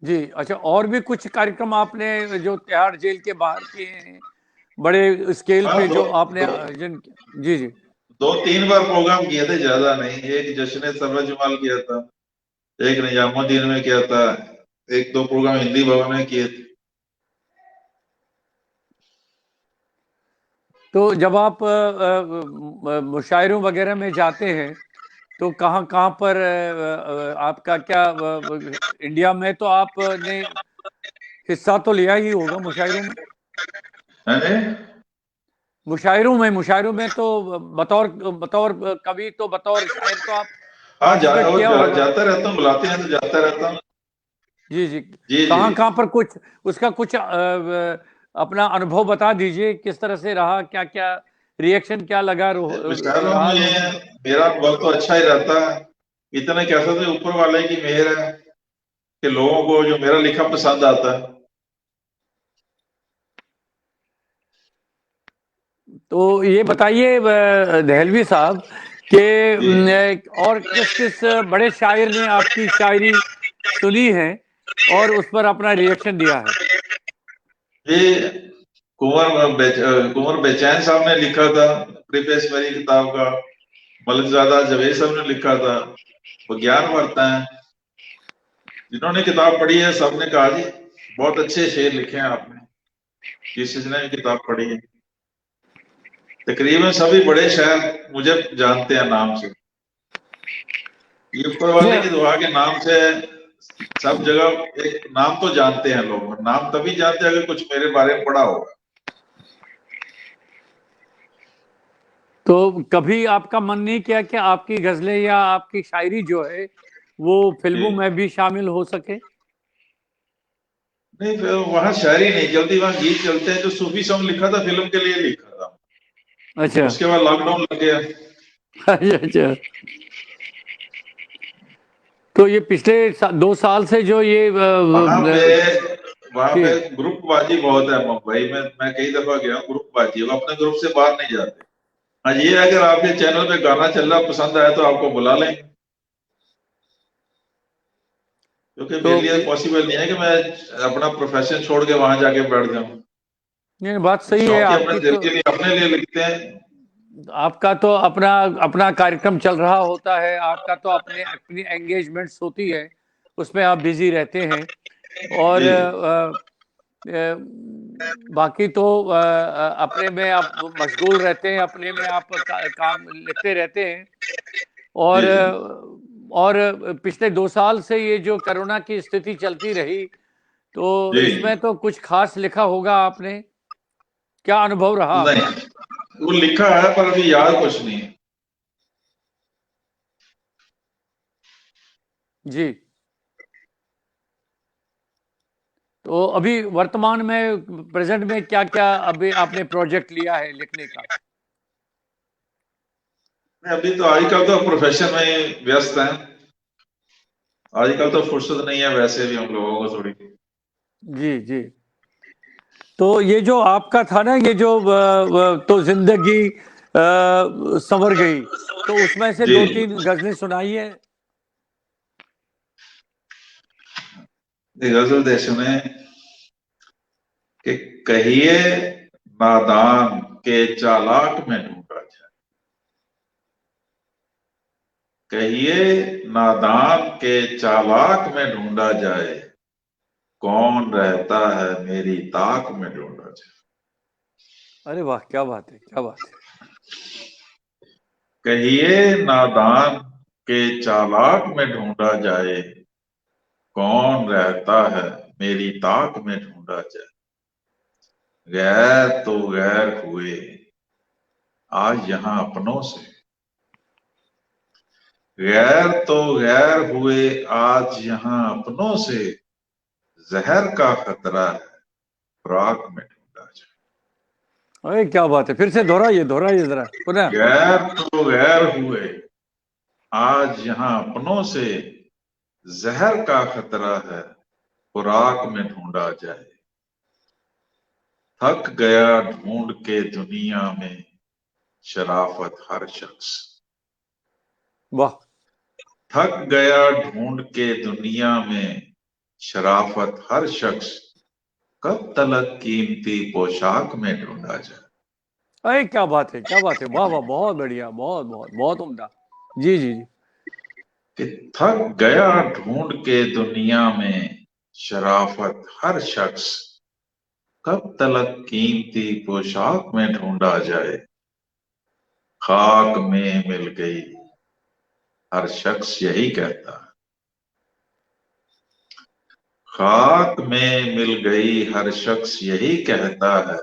जी, अच्छा, और भी कुछ कार्यक्रम आपने जो तिहाड़ जेल के बाहर किए हैं, बड़े स्केल हाँ, पे दो जो आपने दो आयोजन किया? जी, जी। 2-3 बार प्रोग्राम किए थे, ज्यादा नहीं। एक जश्न सरवर जमाल किया था, एक निजामुद्दीन में किया था, 1-2 प्रोग्राम हिंदी भवन में किए थे। तो जब आप मुशायरों वगैरह में जाते हैं तो कहाँ कहाँ पर आपका क्या इंडिया में तो आपने हिस्सा तो लिया ही होगा मुशायरों में? है। मुशायरों में तो बतौर बतौर कवि, तो बतौर शायर तो आप हाँ, पार्टिसिपेट किया होगा। जाता रहता हूँ, बुलाते हैं तो जाता रहता हूँ। जी, जी। जी जी। कहाँ कहाँ पर कुछ उसका कुछ अपना अनुभव बता दीजिए, किस तरह से रहा, क्या क्या रिएक्शन क्या लगा विचारों रहा लोगों में का? मेरा अनुभव तो अच्छा ही रहता है। इतना कह सकते हैं, ऊपर वाले की मेहर है कि लोगों को जो मेरा लिखा पसंद आता है। तो ये बताइए दहलवी साहब कि जी। और किस किस बड़े शायर ने आपकी शायरी सुनी है और उस पर अपना रिएक्शन दिया है? ये कुंवर बेचैन साहब ने लिखा था प्रीफेस मेरी किताब का। मलिकजादा जवेद साहब ने लिखा था, वो ज्ञान वर्ता है। जिन्होंने किताब पढ़ी है सबने कहा जी बहुत अच्छे शेर लिखे हैं आपने, जिसने भी किताब पढ़ी है। तकरीबन सभी बड़े शायर मुझे जानते हैं नाम से। ये ऊपर वाले की दुआ के नाम से सब जगह एक नाम तो जानते हैं लोग। नाम तभी जानते हैं अगर कुछ मेरे बारे में पढ़ा होगा। तो कभी आपका मन नहीं किया कि आपकी गजलें या आपकी शायरी जो है वो फिल्मों जी। में भी शामिल हो सके? नहीं, फिर वहां शायरी नहीं चलती, वहां गीत चलते हैं। जो सूफी सॉन्ग लिखा था फिल्म के लिए लिखा था, अच्छा। उसके बाद लॉकडाउन लग गया। अच्छा, अच्छा। तो ये पिछले 2 साल से जो ये वहां पे वहां कि पे ग्रुपबाजी बहुत है मुंबई में। मैं कई दफा गया हूँ, ग्रुपबाजी, वो अपने ग्रुप से बाहर नहीं जाते। हाँ, ये अगर आपके चैनल पे गाना चल रहा पसंद आया तो आपको बुला लें, क्योंकि तो मेरे लिए पॉसिबल नहीं है कि मैं अपना प्रोफेशन छोड़ के वहां जाके बैठ जाऊं। ये बात सही है शौक अपने आपकी। दिल तो के लिए अपने लिए लिखते हैं। आपका तो अपना अपना कार्यक्रम चल रहा होता है, आपका तो अपने अपनी एंगेजमेंट्स होती है, उसमें आप बिजी रहते हैं। और जी बाकी तो अपने में आप मशगूल रहते हैं, अपने में आप काम लिखते रहते हैं। और जी जी पिछले 2 साल से ये जो कोरोना की स्थिति चलती रही, तो जी। इसमें तो कुछ खास लिखा होगा आपने, क्या अनुभव रहा आपका? नहीं, वो लिखा है पर अभी याद कुछ नहीं है। जी। तो अभी वर्तमान में प्रेजेंट में क्या क्या अभी आपने प्रोजेक्ट लिया है लिखने का? अभी तो आजकल तो प्रोफेशन में व्यस्त हैं। आजकल तो फुर्सत नहीं है वैसे भी हम लोगों को थोड़ी। जी, जी। तो ये जो आपका था ना, ये जो तो जिंदगी संवर गई, तो उसमें से जी। 2-3 गजलें सुनाइए। एक गजल दे सुने कि कहिए नादान के चालाक में ढूंढा जाए। कहिए नादान के चालाक में ढूंढा जाए, कौन रहता है मेरी ताक में ढूंढा जाए। अरे वाह, क्या बात है, क्या बात है। कहिए नादान के चालाक में ढूंढा जाए, कौन रहता है मेरी ताक में ढूंढा जाए। गैर तो गैर हुए आज यहां अपनों से, गैर तो गैर हुए आज यहां अपनों से, जहर का खतरा है खुराक में ढूंढा जाए। अरे क्या बात है, फिर से दोहराइए जरा पुनः। गैर तो गैर हुए आज यहां अपनों से, जहर का खतरा है खुराक में ढूंढा जाए। थक गया ढूंढ के दुनिया में शराफत हर शख्स, वाह, थक गया ढूंढ के दुनिया में शराफत हर शख्स, कब तलक कीमती पोशाक में ढूंढा जाए। अरे क्या बात है, क्या बात है, वाह वाह, बहुत बढ़िया, बहुत बहुत बहुत उम्दा। जी जी जी। कि थक गया ढूंढ के दुनिया में शराफत हर शख्स, कब तलक कीमती पोशाक में ढूंढा जाए। खाक में मिल गई हर शख्स यही कहता है, खाक में मिल गई हर शख्स यही कहता है,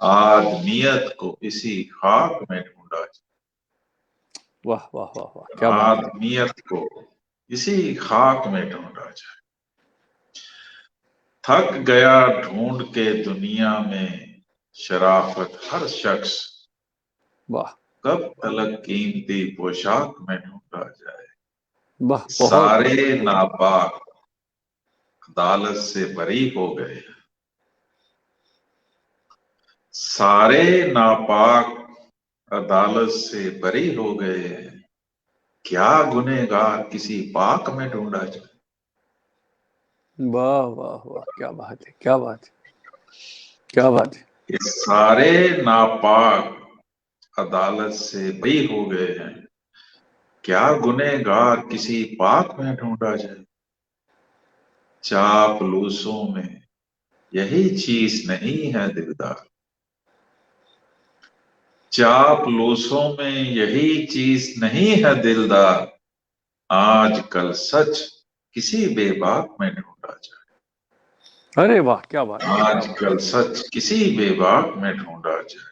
आदमियत को इसी खाक में ढूंढा जाए। वाह वाह वाह वाह, क्या बात है। आदमियत को इसी खाक में ढूंढा जाए। थक गया ढूंढ के दुनिया में शराफत हर शख्स, वाह कब तलक कीमती पोशाक में ढूंढा जाए। वाह, बहुत। सारे नापाक अदालत से बरी हो गए, सारे नापाक अदालत से बरी हो गए, क्या गुनहगार किसी पाक में ढूंढा जाए। वाह वाह वाह, क्या बात है, क्या बात है, क्या बात है। ये सारे नापाक अदालत से बरी हो गए हैं, क्या गुनहगार किसी पाक में ढूंढा जाए। चापलूसों में यही चीज नहीं है दिलदार, चापलूसों में यही चीज नहीं है दिलदार, आज कल सच किसी बेबाक में ढूंढा जाए। अरे वाह, क्या बात है, क्या आज बात कल सच किसी बेबाक में ढूंढा जाए,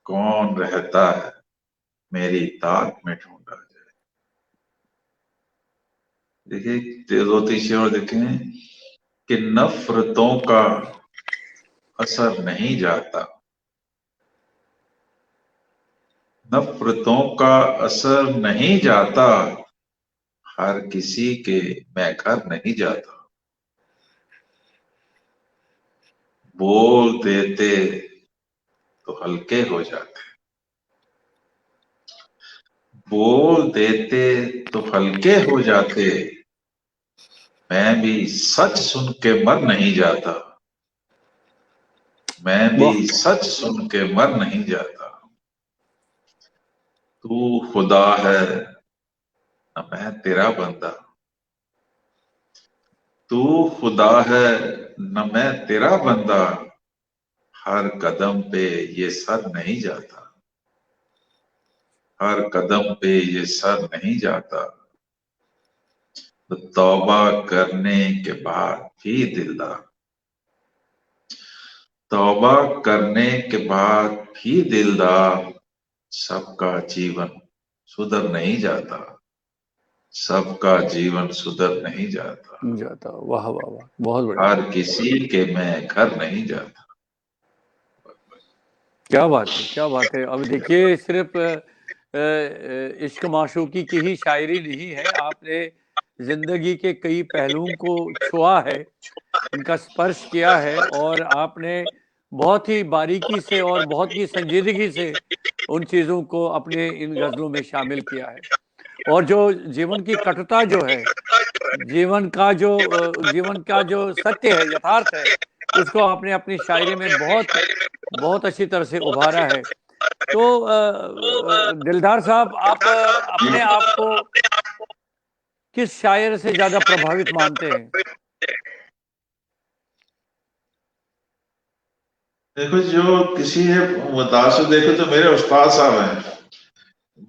कौन रहता है मेरी ताक में ढूंढा जाए। देखिए दो तीसरे और देखें कि नफरतों का असर नहीं जाता, नफरतों का असर नहीं जाता, हर किसी के मैं घर नहीं जाता। बोल देते तो हल्के हो जाते, बोल देते तो हल्के हो जाते, मैं भी सच सुन के मर नहीं जाता, मैं भी वाह। सच सुन के मर नहीं जाता। तू खुदा है न मैं तेरा बंदा, तू खुदा है न मैं तेरा बंदा, हर कदम पे ये सर नहीं जाता, हर कदम पे ये सर नहीं जाता। तो तौबा करने के बाद भी दिलदार, तौबा करने के बाद भी दिलदार, सबका जीवन सुधर नहीं जाता, सबका जीवन सुधर नहीं जाता, जाता, वाह वाह वाह, बहुत बढ़िया। हर किसी के मैं घर नहीं जाता। क्या बात है, क्या बात है। अब देखिए, सिर्फ इश्क माशूकी की ही शायरी नहीं है, आपने जिंदगी के कई पहलुओं को छुआ है, उनका स्पर्श किया है, और आपने बहुत ही बारीकी से और बहुत ही संजीदगी से उन चीज़ों को अपने इन गज़लों में शामिल किया है। और जो जीवन की कटुता जो है, जीवन का जो सत्य है, यथार्थ है, उसको आपने अपनी शायरी में बहुत बहुत अच्छी तरह से उभारा है। तो दिलदार साहब, आप अपने आप को किस शायर से ज्यादा प्रभावित मानते हैं? देखो, जो किसी है मुतासिर, देखो तो मेरे उस्ताद साहब हैं,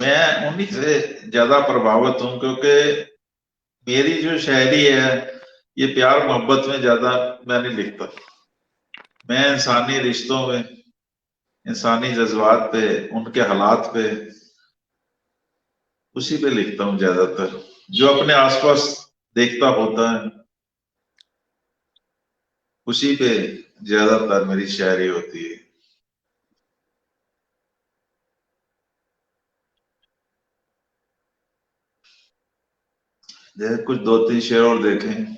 मैं उन्हीं से ज्यादा प्रभावित हूं, क्योंकि मेरी जो शायरी है ये प्यार मोहब्बत में ज्यादा मैं नहीं लिखता। मैं इंसानी रिश्तों में, इंसानी जज्बात पे, उनके हालात पे, उसी पे लिखता हूँ ज्यादातर, जो अपने आसपास देखता होता है उसी पे ज्यादातर मेरी शायरी होती है। जैसे कुछ दो तीन शेर और देखें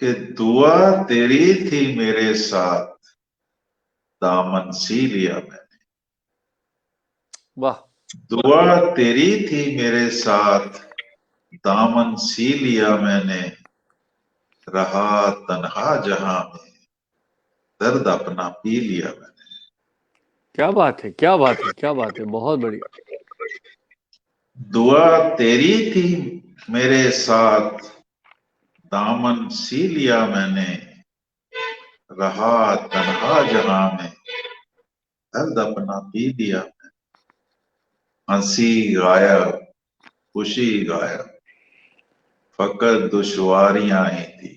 कि दुआ तेरी थी मेरे साथ, दामन सी लिया मैंने। वाह। दुआ तेरी थी मेरे साथ, दामन सी लिया मैंने, रहा तन्हा जहां में, दर्द अपना पी लिया मैंने। क्या बात है, क्या बात है, क्या बात है, बहुत बढ़िया। दुआ तेरी थी मेरे साथ, दामन सी लिया मैंने, रहा तन्हा जहां में, दर्द अपना पी लिया। हंसी गायब, खुशी गायब, फकत दुश्वारियां ही थी।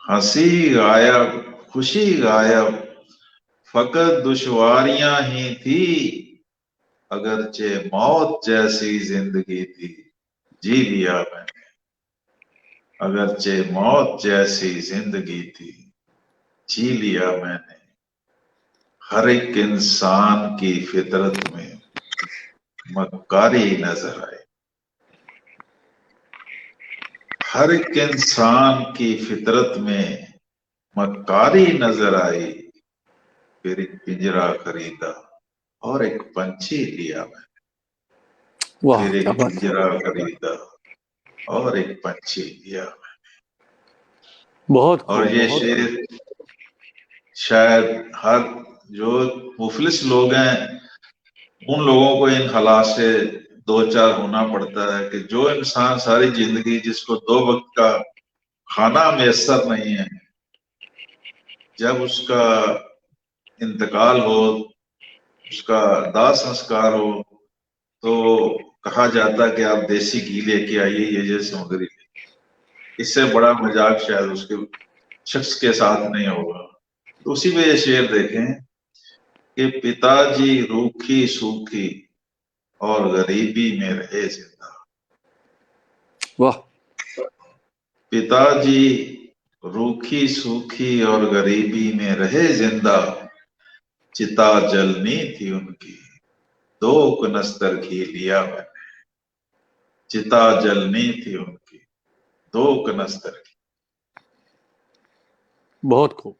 हंसी गायब, खुशी गायब, फकत दुश्वारियां ही थी। अगरचे मौत जैसी जिंदगी थी, जी लिया मैंने। अगरचे मौत जैसी जिंदगी थी, जी लिया मैंने। हर एक इंसान की फितरत में मक्कारी नजर आई। हर एक इंसान की फितरत में मक्कारी नजर आई। फिर एक पिंजरा खरीदा और एक पंछी लिया मैंने। वाह, फिर क्या एक बात है। पिंजरा खरीदा और एक पंछी लिया। बहुत और खूब, ये बहुत खूब। शेर शायद हर जो मुफलिस लोग हैं उन लोगों को इन हालात से दो चार होना पड़ता है, कि जो इंसान सारी जिंदगी, जिसको दो वक्त का खाना मैसर नहीं है, जब उसका इंतकाल हो, उसका दाह संस्कार हो, तो कहा जाता है कि आप देसी घी लेके आइए, ये जैसे मगरी। इससे बड़ा मजाक शायद उसके शख्स के साथ नहीं होगा। तो उसी में ये शेर देखें कि पिताजी रूखी सूखी और गरीबी में रहे जिंदा। वाह। पिताजी रूखी सूखी और गरीबी में रहे जिंदा, चिता जलनी थी उनकी, दो कनस्तर घी लिया मैंने। चिता जलनी थी उनकी, दो कनस्तर घी। बहुत खूब।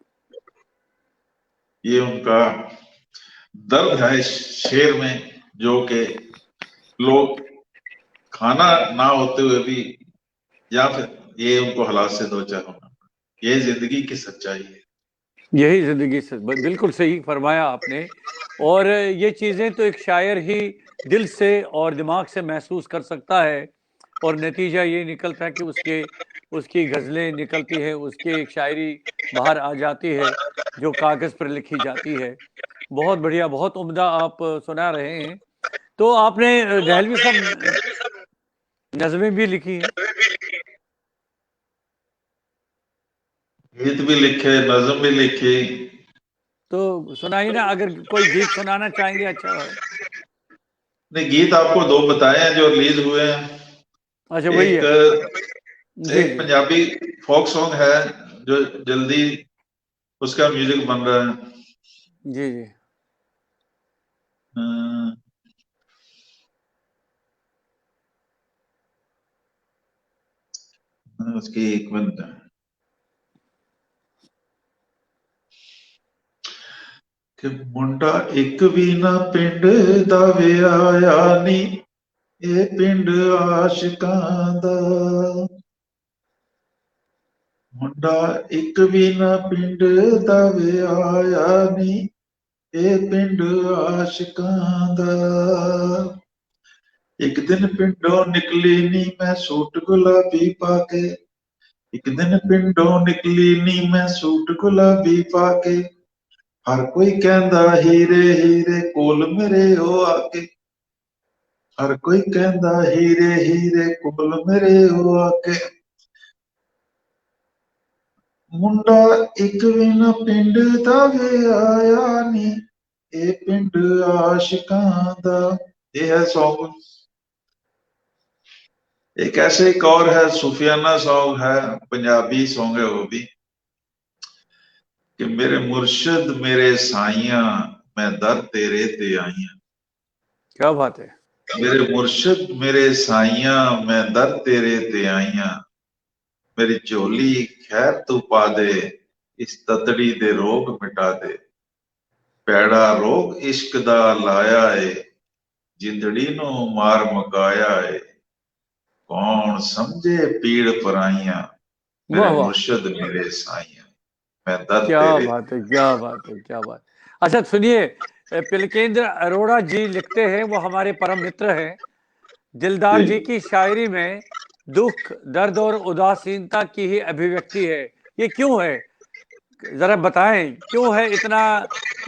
ये उनका दर्द है इस शेर में, जो कि लोग खाना ना होते हुए भी, या फिर ये उनको हालात से दो चार होना, ये जिंदगी की सच्चाई है। यही जिंदगी से बिल्कुल सही फरमाया आपने। और ये चीजें तो एक शायर ही दिल से और दिमाग से महसूस कर सकता है, और नतीजा ये निकलता है कि उसकी गजलें निकलती है, उसकी एक शायरी बाहर आ जाती है जो कागज पर लिखी जाती है। बहुत बढ़िया, बहुत उम्दा आप सुना रहे हैं। तो आपने दहलवी साहब नज़में भी लिखी हैं? गीत भी लिखे, नज्म भी लिखी। तो सुनाइए ना, अगर कोई गीत सुनाना चाहेंगे अच्छा है। नहीं, गीत आपको दो बताए हैं जो रिलीज हुए हैं। अच्छा, वही एक है। जी एक जी पंजाबी फोक सॉन्ग है जो जल्दी उसका म्यूजिक बन रहा है। जी जी। अं, उसकी एक मिनट। कि मुंडा एक भी ना पिंड दा वे आया नी, ए पिंड आशिकां दा। मुंडा एक भी ना पिंड दा वे आया नी, ए पिंड आशिकां दा। एक दिन पिंडों निकली नी मैं सूट गुलाबी पाके, एक दिन पिंडों निकली नी मैं सूट गुलाबी पाके, हर कोई कहंदा हीरे हीरे कोल मेरे ओ आके, हर कोई कहंदा हीरे हीरे कोल मेरे ओ आके। मुंडा एक भी ना पिंड दा वे आया नी, ए पिंड आशिकां दा। ये है सॉन्ग। एक ऐसे एक और है, सूफियाना सॉन्ग है, पंजाबी सॉन्ग है वो भी, कि मेरे मुर्शिद मेरे साइयां मैं दर तेरे ते आईया। क्या बात है। मेरे मुर्शिद मेरे साइयां मैं दर तेरे ते आईया, मेरी झोली खैर तू पा दे, इस ततड़ी दे रोग मिटा दे, पैड़ा रोग इश्क दा लाया है, जिंदड़ी नु मार मकाया है, कौन समझे पीड़ पराइया, मेरे वाह वाह, मुर्शिद मेरे साइया मैं दर क्या तेरे। बात है, क्या बात है, क्या बात। अच्छा सुनिए, पिलकेंद्र अरोड़ा जी लिखते हैं, वो हमारे परम मित्र हैं। दिलदार जी की शायरी में दुख, दर्द और उदासीनता की ही अभिव्यक्ति है। ये क्यों है, जरा बताएं, क्यों है इतना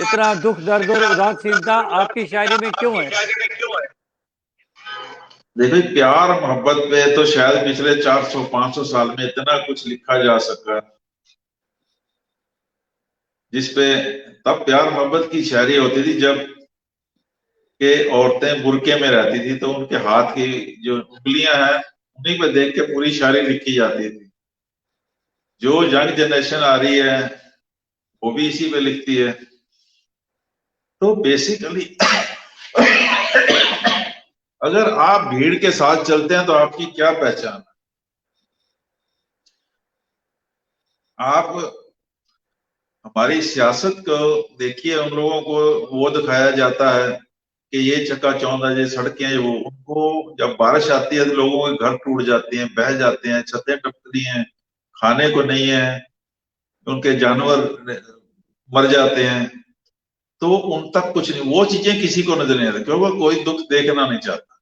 इतना दुख, दर्द और उदासीनता आपकी शायरी में क्यों है? देखो, प्यार मोहब्बत पे तो शायद पिछले 400-500 साल में इतना कुछ लिखा जा सका, जिसपे तब प्यार मोहब्बत की शायरी होती थी जब के औरतें बुरके में रहती थी, तो उनके हाथ की जो उंगलियां हैं उन्हीं पे देख के पूरी शायरी लिखी जाती थी। जो यंग जनरेशन आ रही है वो भी इसी पे लिखती है। तो बेसिकली अगर आप भीड़ के साथ चलते हैं तो आपकी क्या पहचान है? आप हमारी सियासत को देखिए, उन लोगों को वो दिखाया जाता है कि ये चकाचौंध है, ये सड़कें हैं, वो उनको जब बारिश आती है तो लोगों के घर टूट जाते हैं, बह जाते हैं, छतें टपकती हैं, खाने को नहीं है, उनके जानवर मर जाते हैं, तो उन तक कुछ नहीं, वो चीजें किसी को नजर नहीं आती क्योंकि कोई दुख देखना नहीं चाहता।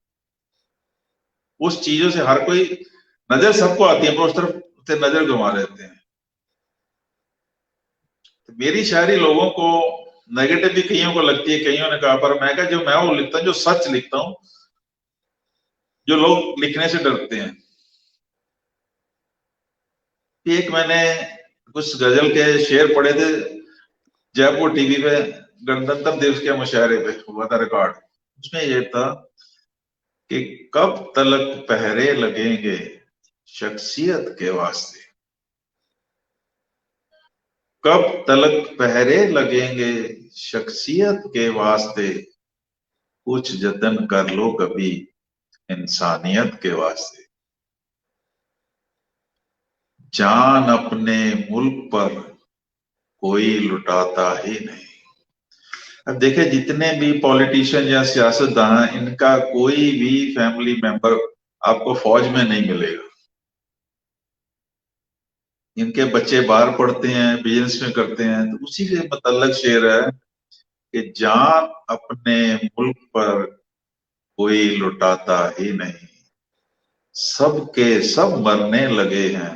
उस चीजों से हर कोई, नजर सबको आती है पर उस तरफ से नजर घुमा लेते हैं। तो मेरी शायरी लोगों को नेगेटिव भी कईयों को लगती है, कईयों ने कहा, पर मैं कहा जो मैं वो लिखता हूँ जो सच लिखता हूँ, जो लोग लिखने से डरते हैं। एक मैंने कुछ गजल के शेर पढ़े थे जयपुर टीवी पे, गणतंत्र दिवस के मुशायरे पे हुआ था रिकॉर्ड। उसमें यह था कि कब तलक पहरे लगेंगे शख्सियत के वास्ते, कब तलक पहरे लगेंगे शख्सियत के वास्ते, कुछ जतन कर लो कभी इंसानियत के वास्ते, जान अपने मुल्क पर कोई लुटाता ही नहीं। अब देखे, जितने भी पॉलिटिशियन या सियासतदान हैं, इनका कोई भी फैमिली मेंबर आपको फौज में नहीं मिलेगा। इनके बच्चे बाहर पढ़ते हैं, बिजनेस में करते हैं। तो उसी के मतलब शेर है कि जान अपने मुल्क पर कोई लुटाता ही नहीं, सबके सब मरने लगे हैं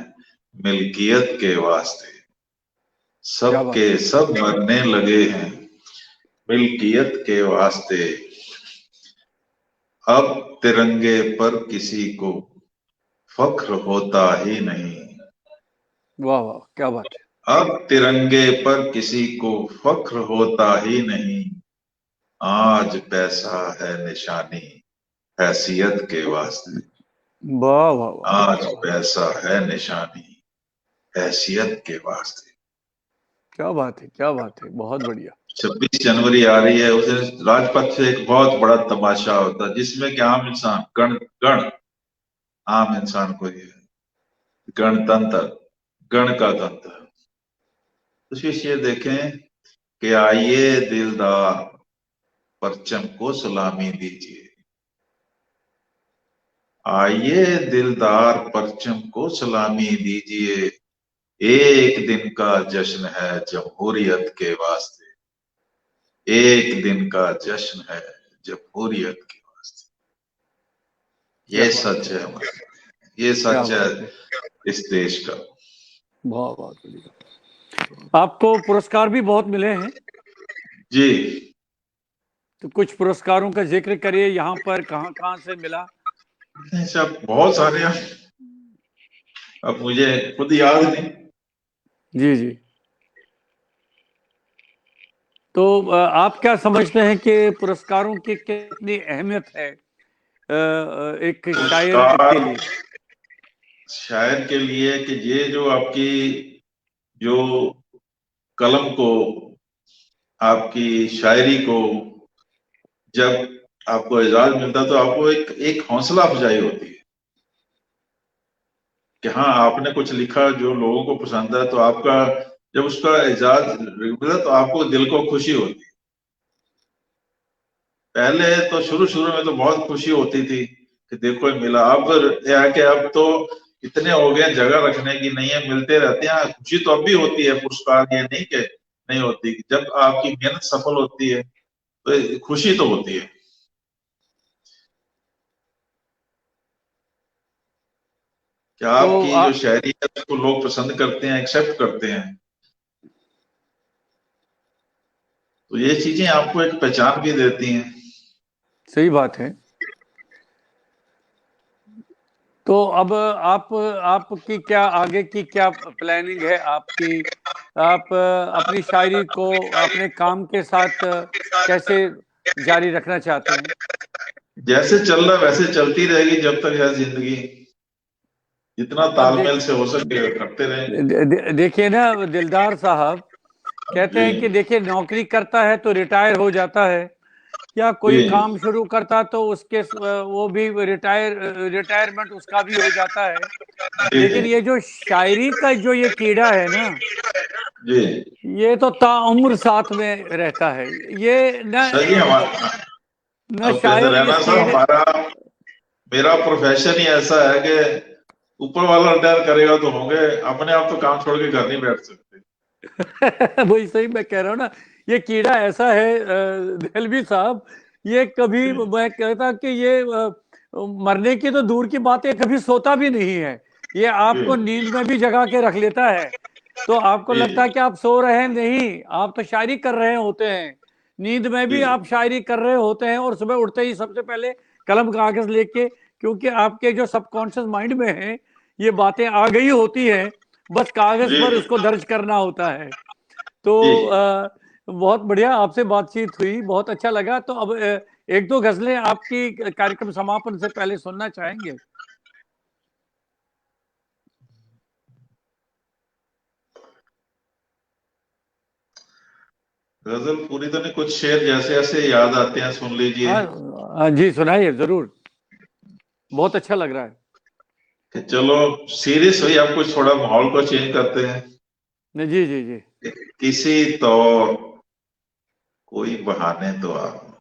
मिल्कियत के वास्ते, क्या बात सबके है। सब मरने लगे हैं मिल्कियत के वास्ते, अब तिरंगे पर किसी को फख्र होता ही नहीं, वाह वाह, क्या बात है। अब तिरंगे पर किसी को फख्र होता ही नहीं, आज पैसा है निशानी हैसियत के वास्ते, वाह वाह वाह, आज क्या बात, पैसा है निशानी हैसियत के वास्ते। क्या बात है, क्या बात है, बहुत बढ़िया। 26 जनवरी आ रही है, उस दिन राजपथ से एक बहुत बड़ा तमाशा होता है जिसमें कि आम इंसान, गण गण आम इंसान को ये गणतंत्र, गण का तंत्र। उसकी शेर देखें कि आइए दिलदार परचम को सलामी दीजिए, आइए दिलदार परचम को सलामी दीजिए, एक दिन का जश्न है जमहूरियत के वास्ते, एक दिन का जश्न है जमहूरियत के वास्ते। ये सच है हमारा, ये सच है इस देश का। बहुत बहुत बढ़िया। आपको पुरस्कार भी बहुत मिले हैं जी। तो कुछ पुरस्कारों का जिक्र करिए, यहाँ पर कहाँ कहाँ से मिला? सब बहुत सारे हैं, अब मुझे खुद याद नहीं। जी जी। तो आप क्या समझते हैं कि पुरस्कारों की कितनी अहमियत है एक शायर के लिए? शायर के लिए कि ये जो आपकी जो कलम को, आपकी शायरी को जब आपको एजाज मिलता तो आपको एक हौसला अफजाई होती है कि हाँ आपने कुछ लिखा जो लोगों को पसंद है, तो आपका जब उसका एजाज मिला तो आपको दिल को खुशी होती है। पहले तो शुरू में तो बहुत खुशी होती थी कि देखो ये मिला। अब यह है कि अब तो इतने हो गए, जगह रखने की नहीं है, मिलते रहते हैं। खुशी तो अब भी होती है, पुरस्कार ये नहीं कि नहीं होती। जब आपकी मेहनत सफल होती है तो खुशी तो होती है कि आपकी जो शायरी है उसको लोग पसंद करते हैं, एक्सेप्ट करते हैं। तो ये चीजें आपको एक पहचान भी देती हैं। सही बात है। तो अब आपकी क्या आगे की क्या प्लानिंग है आपकी? आप अपनी शायरी को अपने काम के साथ कैसे जारी रखना चाहते हैं? जैसे चल रहा वैसे चलती रहेगी जब तक है जिंदगी। जितना तालमेल से हो सके करते रहेंगे। देखिए ना दिलदार साहब, कहते हैं कि देखिए नौकरी करता है तो रिटायर हो जाता है, या कोई काम शुरू करता तो उसके वो भी रिटायरमेंट उसका भी हो जाता है। लेकिन ये जो शायरी का जो ये कीड़ा है ना जी, ये तो ताउम्र साथ में रहता है। ये न कैसे शायर रहना इस साहब, हमारा मेरा प्रोफेशन ही ऐसा है कि ऊपर वाला रिटायर करेगा तो होंगे, अपने आप तो काम छोड़ के घर नहीं बैठ सकते। वही सही मैं कह रहा हूँ ना, ये कीड़ा ऐसा है देहलवी साहब, ये कभी मैं कहता कि ये मरने की तो दूर की बात है, कभी सोता भी नहीं है। ये आपको नींद में भी जगा के रख लेता है। तो आपको लगता है कि आप सो रहे हैं, नहीं, आप तो शायरी कर रहे होते हैं। नींद में भी आप शायरी कर रहे होते हैं, और सुबह उठते ही सबसे पहले कलम कागज लेके, क्योंकि आपके जो सबकॉन्शियस माइंड में है ये बातें आ गई होती हैं, बस कागज पर उसको दर्ज करना होता है। तो बहुत बढ़िया आपसे बातचीत हुई, बहुत अच्छा लगा। तो अब एक दो गजलें आपकी कार्यक्रम समापन से पहले सुनना चाहेंगे? गजल पूरी तो नहीं, कुछ शेर जैसे जैसे याद आते हैं सुन लीजिए। हाँ जी, सुनाइए जरूर, बहुत अच्छा लग रहा है। कि चलो सीरियस हुई, आप कुछ थोड़ा माहौल को चेंज करते हैं। जी जी जी। किसी तो कोई बहाने तो आप,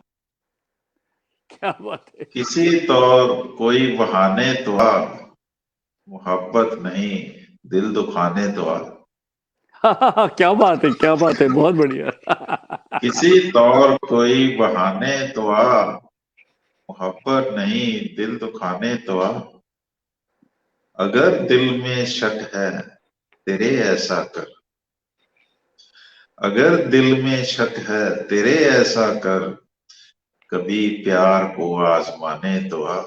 क्या बात है। किसी तौर कोई बहाने तो आ, मोहब्बत नहीं दिल दुखाने तो आ। क्या बात है, क्या बात है, बहुत बढ़िया। किसी तौर कोई बहाने तो आ, मोहब्बत नहीं दिल दुखाने तो आ। अगर दिल में शक है तेरे ऐसा कर, अगर दिल में शक है तेरे ऐसा कर, कभी प्यार को आजमाने तो आ।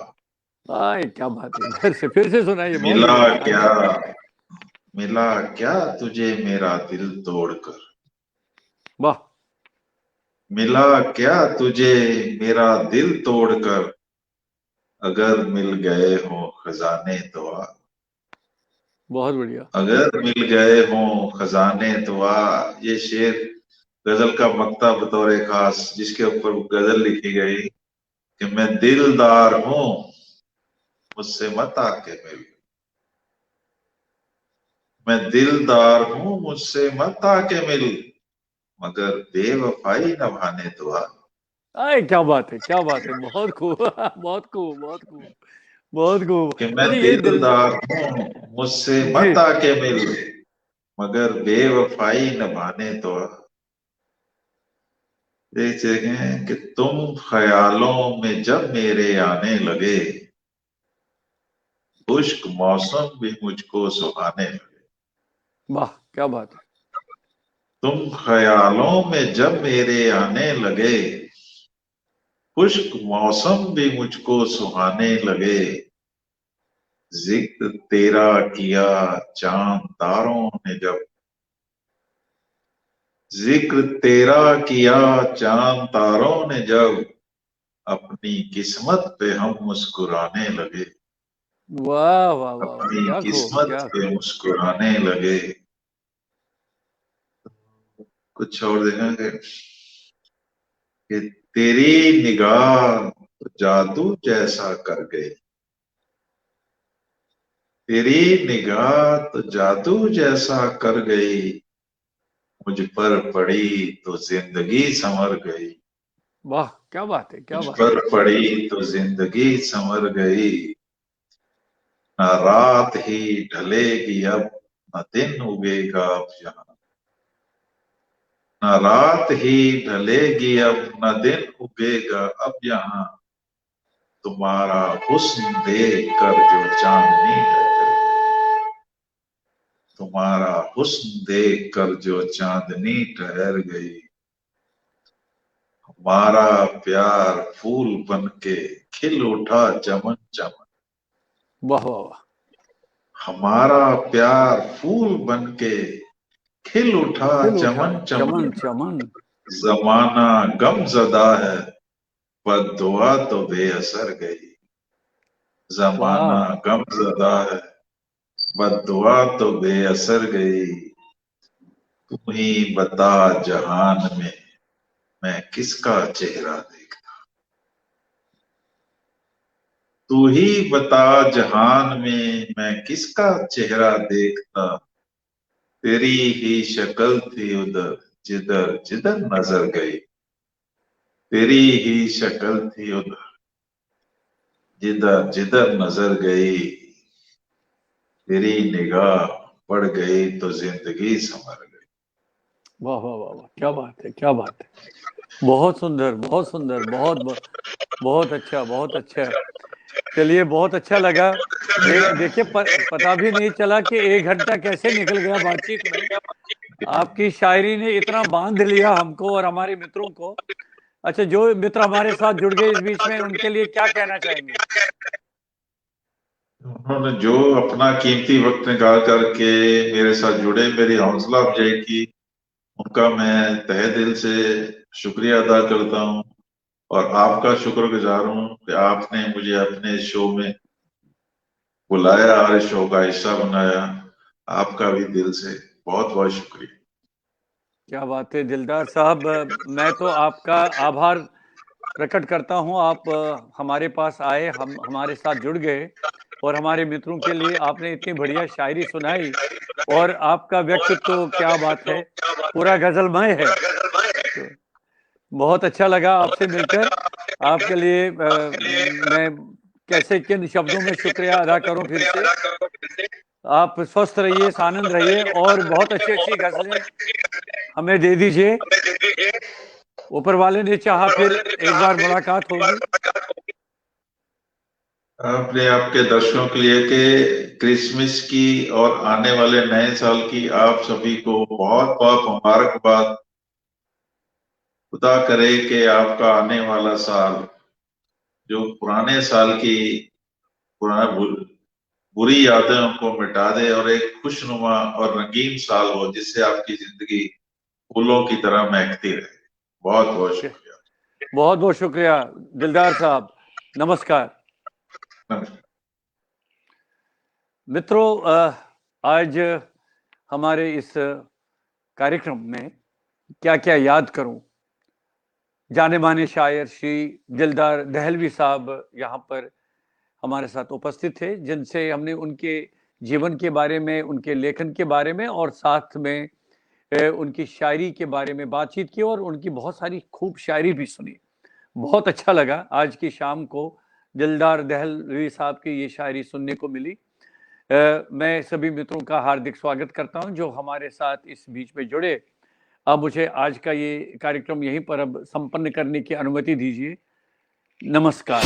क्या बात है, फिर से सुनाइए, बहुत मिला बढ़िया, क्या, शानदार। मिला क्या तुझे मेरा दिल तोड़कर, वाह। मिला क्या तुझे मेरा दिल तोड़कर, अगर मिल गए हो खजाने तो आ। बहुत बढ़िया। अगर मिल गए हो खजाने तो आ, ये शेर गजल का मक्ता बतौर खास जिसके ऊपर गजल लिखी गई कि मैं दिलदार हूं मुझसे मत आके मिल, मैं दिलदार हूं मुझसे मत आके मिल, मगर बेवफाई नभाने तो आ। क्या बात है, क्या बात है, बहुत खूब। बहुत खूब, बहुत खूब, बहुत खूब। कि मैं अच्छा, ये दिल। दिलदार हूं मुझसे जी मत आके मिल, मगर बेवफाई निभाने तो आ। एक जगह कि तुम ख्यालों में जब मेरे आने लगे, खुश्क मौसम भी मुझको सुहाने लगे। वाह क्या बात है। तुम ख्यालों में जब मेरे आने लगे, खुश्क मौसम भी मुझको सुहाने लगे। जिक्र तेरा किया चांद तारों ने जब, जिक्र तेरा किया चांद तारों ने जब, अपनी किस्मत पे हम मुस्कुराने लगे। वाह वाह वाह वाह, अपनी क्या खूब किस्मत क्या पे खूब। मुस्कुराने लगे। कुछ और देखेंगे कि तेरी निगाह तो जादू जैसा कर गई, तेरी निगाह तो जादू जैसा कर गई। मुझ पर पड़ी तो जिंदगी संवर गई, वाह क्या बात है क्या मुझ बात है। पर पड़ी तो जिंदगी संवर गई। न रात ही ढलेगी अब, न दिन उगेगा अब यहाँ। न रात ही ढलेगी अब, न दिन उगेगा अब यहाँ। तुम्हारा हुस्न देख कर जो चांदनी ठहर, तुम्हारा हुस्न देख कर जो चांदनी ठहर गई। हमारा प्यार फूल बन के खिल उठा चमन चमन, वाह वाह वाह। हमारा प्यार फूल बन के खिल उठा खिल उठा चमन चमन। चमन चमन। जमाना गम जदा है, बद्दुआ तो बेअसर गई। जमाना वाह गम जदा है, बद्दुआ तो बेअसर गई। तू ही बता जहान में मैं किसका चेहरा देखता, तू ही बता जहान में मैं किसका चेहरा देखता। तेरी ही शक्ल थी उधर जिधर जिधर नजर गई, तेरी ही शक्ल थी उधर जिधर जिधर नजर गई। तेरी निगाह पड़ गई तो जिंदगी संवर गई। वाह वाह वाह वाह, क्या बात है क्या बात है। बहुत सुंदर बहुत सुंदर, बहुत अच्छा बहुत अच्छा। चलिए बहुत अच्छा लगा। देखिए पता भी नहीं चला कि 1 घंटा कैसे निकल गया बातचीत में। आपकी शायरी ने इतना बांध लिया हमको और हमारे मित्रों को। अच्छा, जो मित्र हमारे साथ जुड़ गए इस बीच में, उनके लिए क्या कहना चाहेंगे? उन्होंने जो अपना कीमती वक्त निकाल करके मेरे साथ जुड़े, मेरी हौसला अफजाई की, उनका मैं तहे दिल से शुक्रिया अदा करता हूँ। और आपका शुक्रगुजार हूँ कि आपने मुझे अपने शो में बुलाया और इस शो का हिस्सा बनाया। आपका भी दिल से बहुत बहुत शुक्रिया। क्या बात है दिलदार साहब, मैं तो आपका आभार प्रकट करता हूं। आप हमारे पास आए, हम हमारे साथ जुड़ गए और हमारे मित्रों के लिए आपने इतनी बढ़िया शायरी सुनाई। और आपका व्यक्तित्व तो क्या बात है, पूरा गजलमय है। तो बहुत अच्छा लगा आपसे मिलकर। आपके लिए मैं कैसे किन शब्दों में शुक्रिया अदा करूं फिर से। आप स्वस्थ रहिए, आनंद रहिए और बहुत अच्छी अच्छी गजलें हमें दे दीजिए। ऊपर वाले ने चाहा फिर एक बार मुलाकात होगी। आपने आपके दर्शकों के लिए कि क्रिसमस की और आने वाले नए साल की आप सभी को बहुत बहुत मुबारकबाद। खुदा करे कि आपका आने वाला साल जो पुराने साल की पुराना बुरी यादें को मिटा दे और एक खुशनुमा और रंगीन साल हो जिससे आपकी जिंदगी फूलों की तरह महकती रहे। बहुत बहुत शुक्रिया। बहुत बहुत शुक्रिया दिलदार साहब। नमस्कार नमस्कार। मित्रों, आज हमारे इस कार्यक्रम में क्या क्या याद करूं, जाने माने शायर श्री दिलदार दहलवी साहब यहाँ पर हमारे साथ उपस्थित थे, जिनसे हमने उनके जीवन के बारे में, उनके लेखन के बारे में और साथ में उनकी शायरी के बारे में बातचीत की और उनकी बहुत सारी खूब शायरी भी सुनी। बहुत अच्छा लगा आज की शाम को दिलदार दहलवी साहब की ये शायरी सुनने को मिली। मैं सभी मित्रों का हार्दिक स्वागत करता हूं जो हमारे साथ इस बीच में जुड़े। अब मुझे आज का ये कार्यक्रम यहीं पर अब संपन्न करने की अनुमति दीजिए। नमस्कार।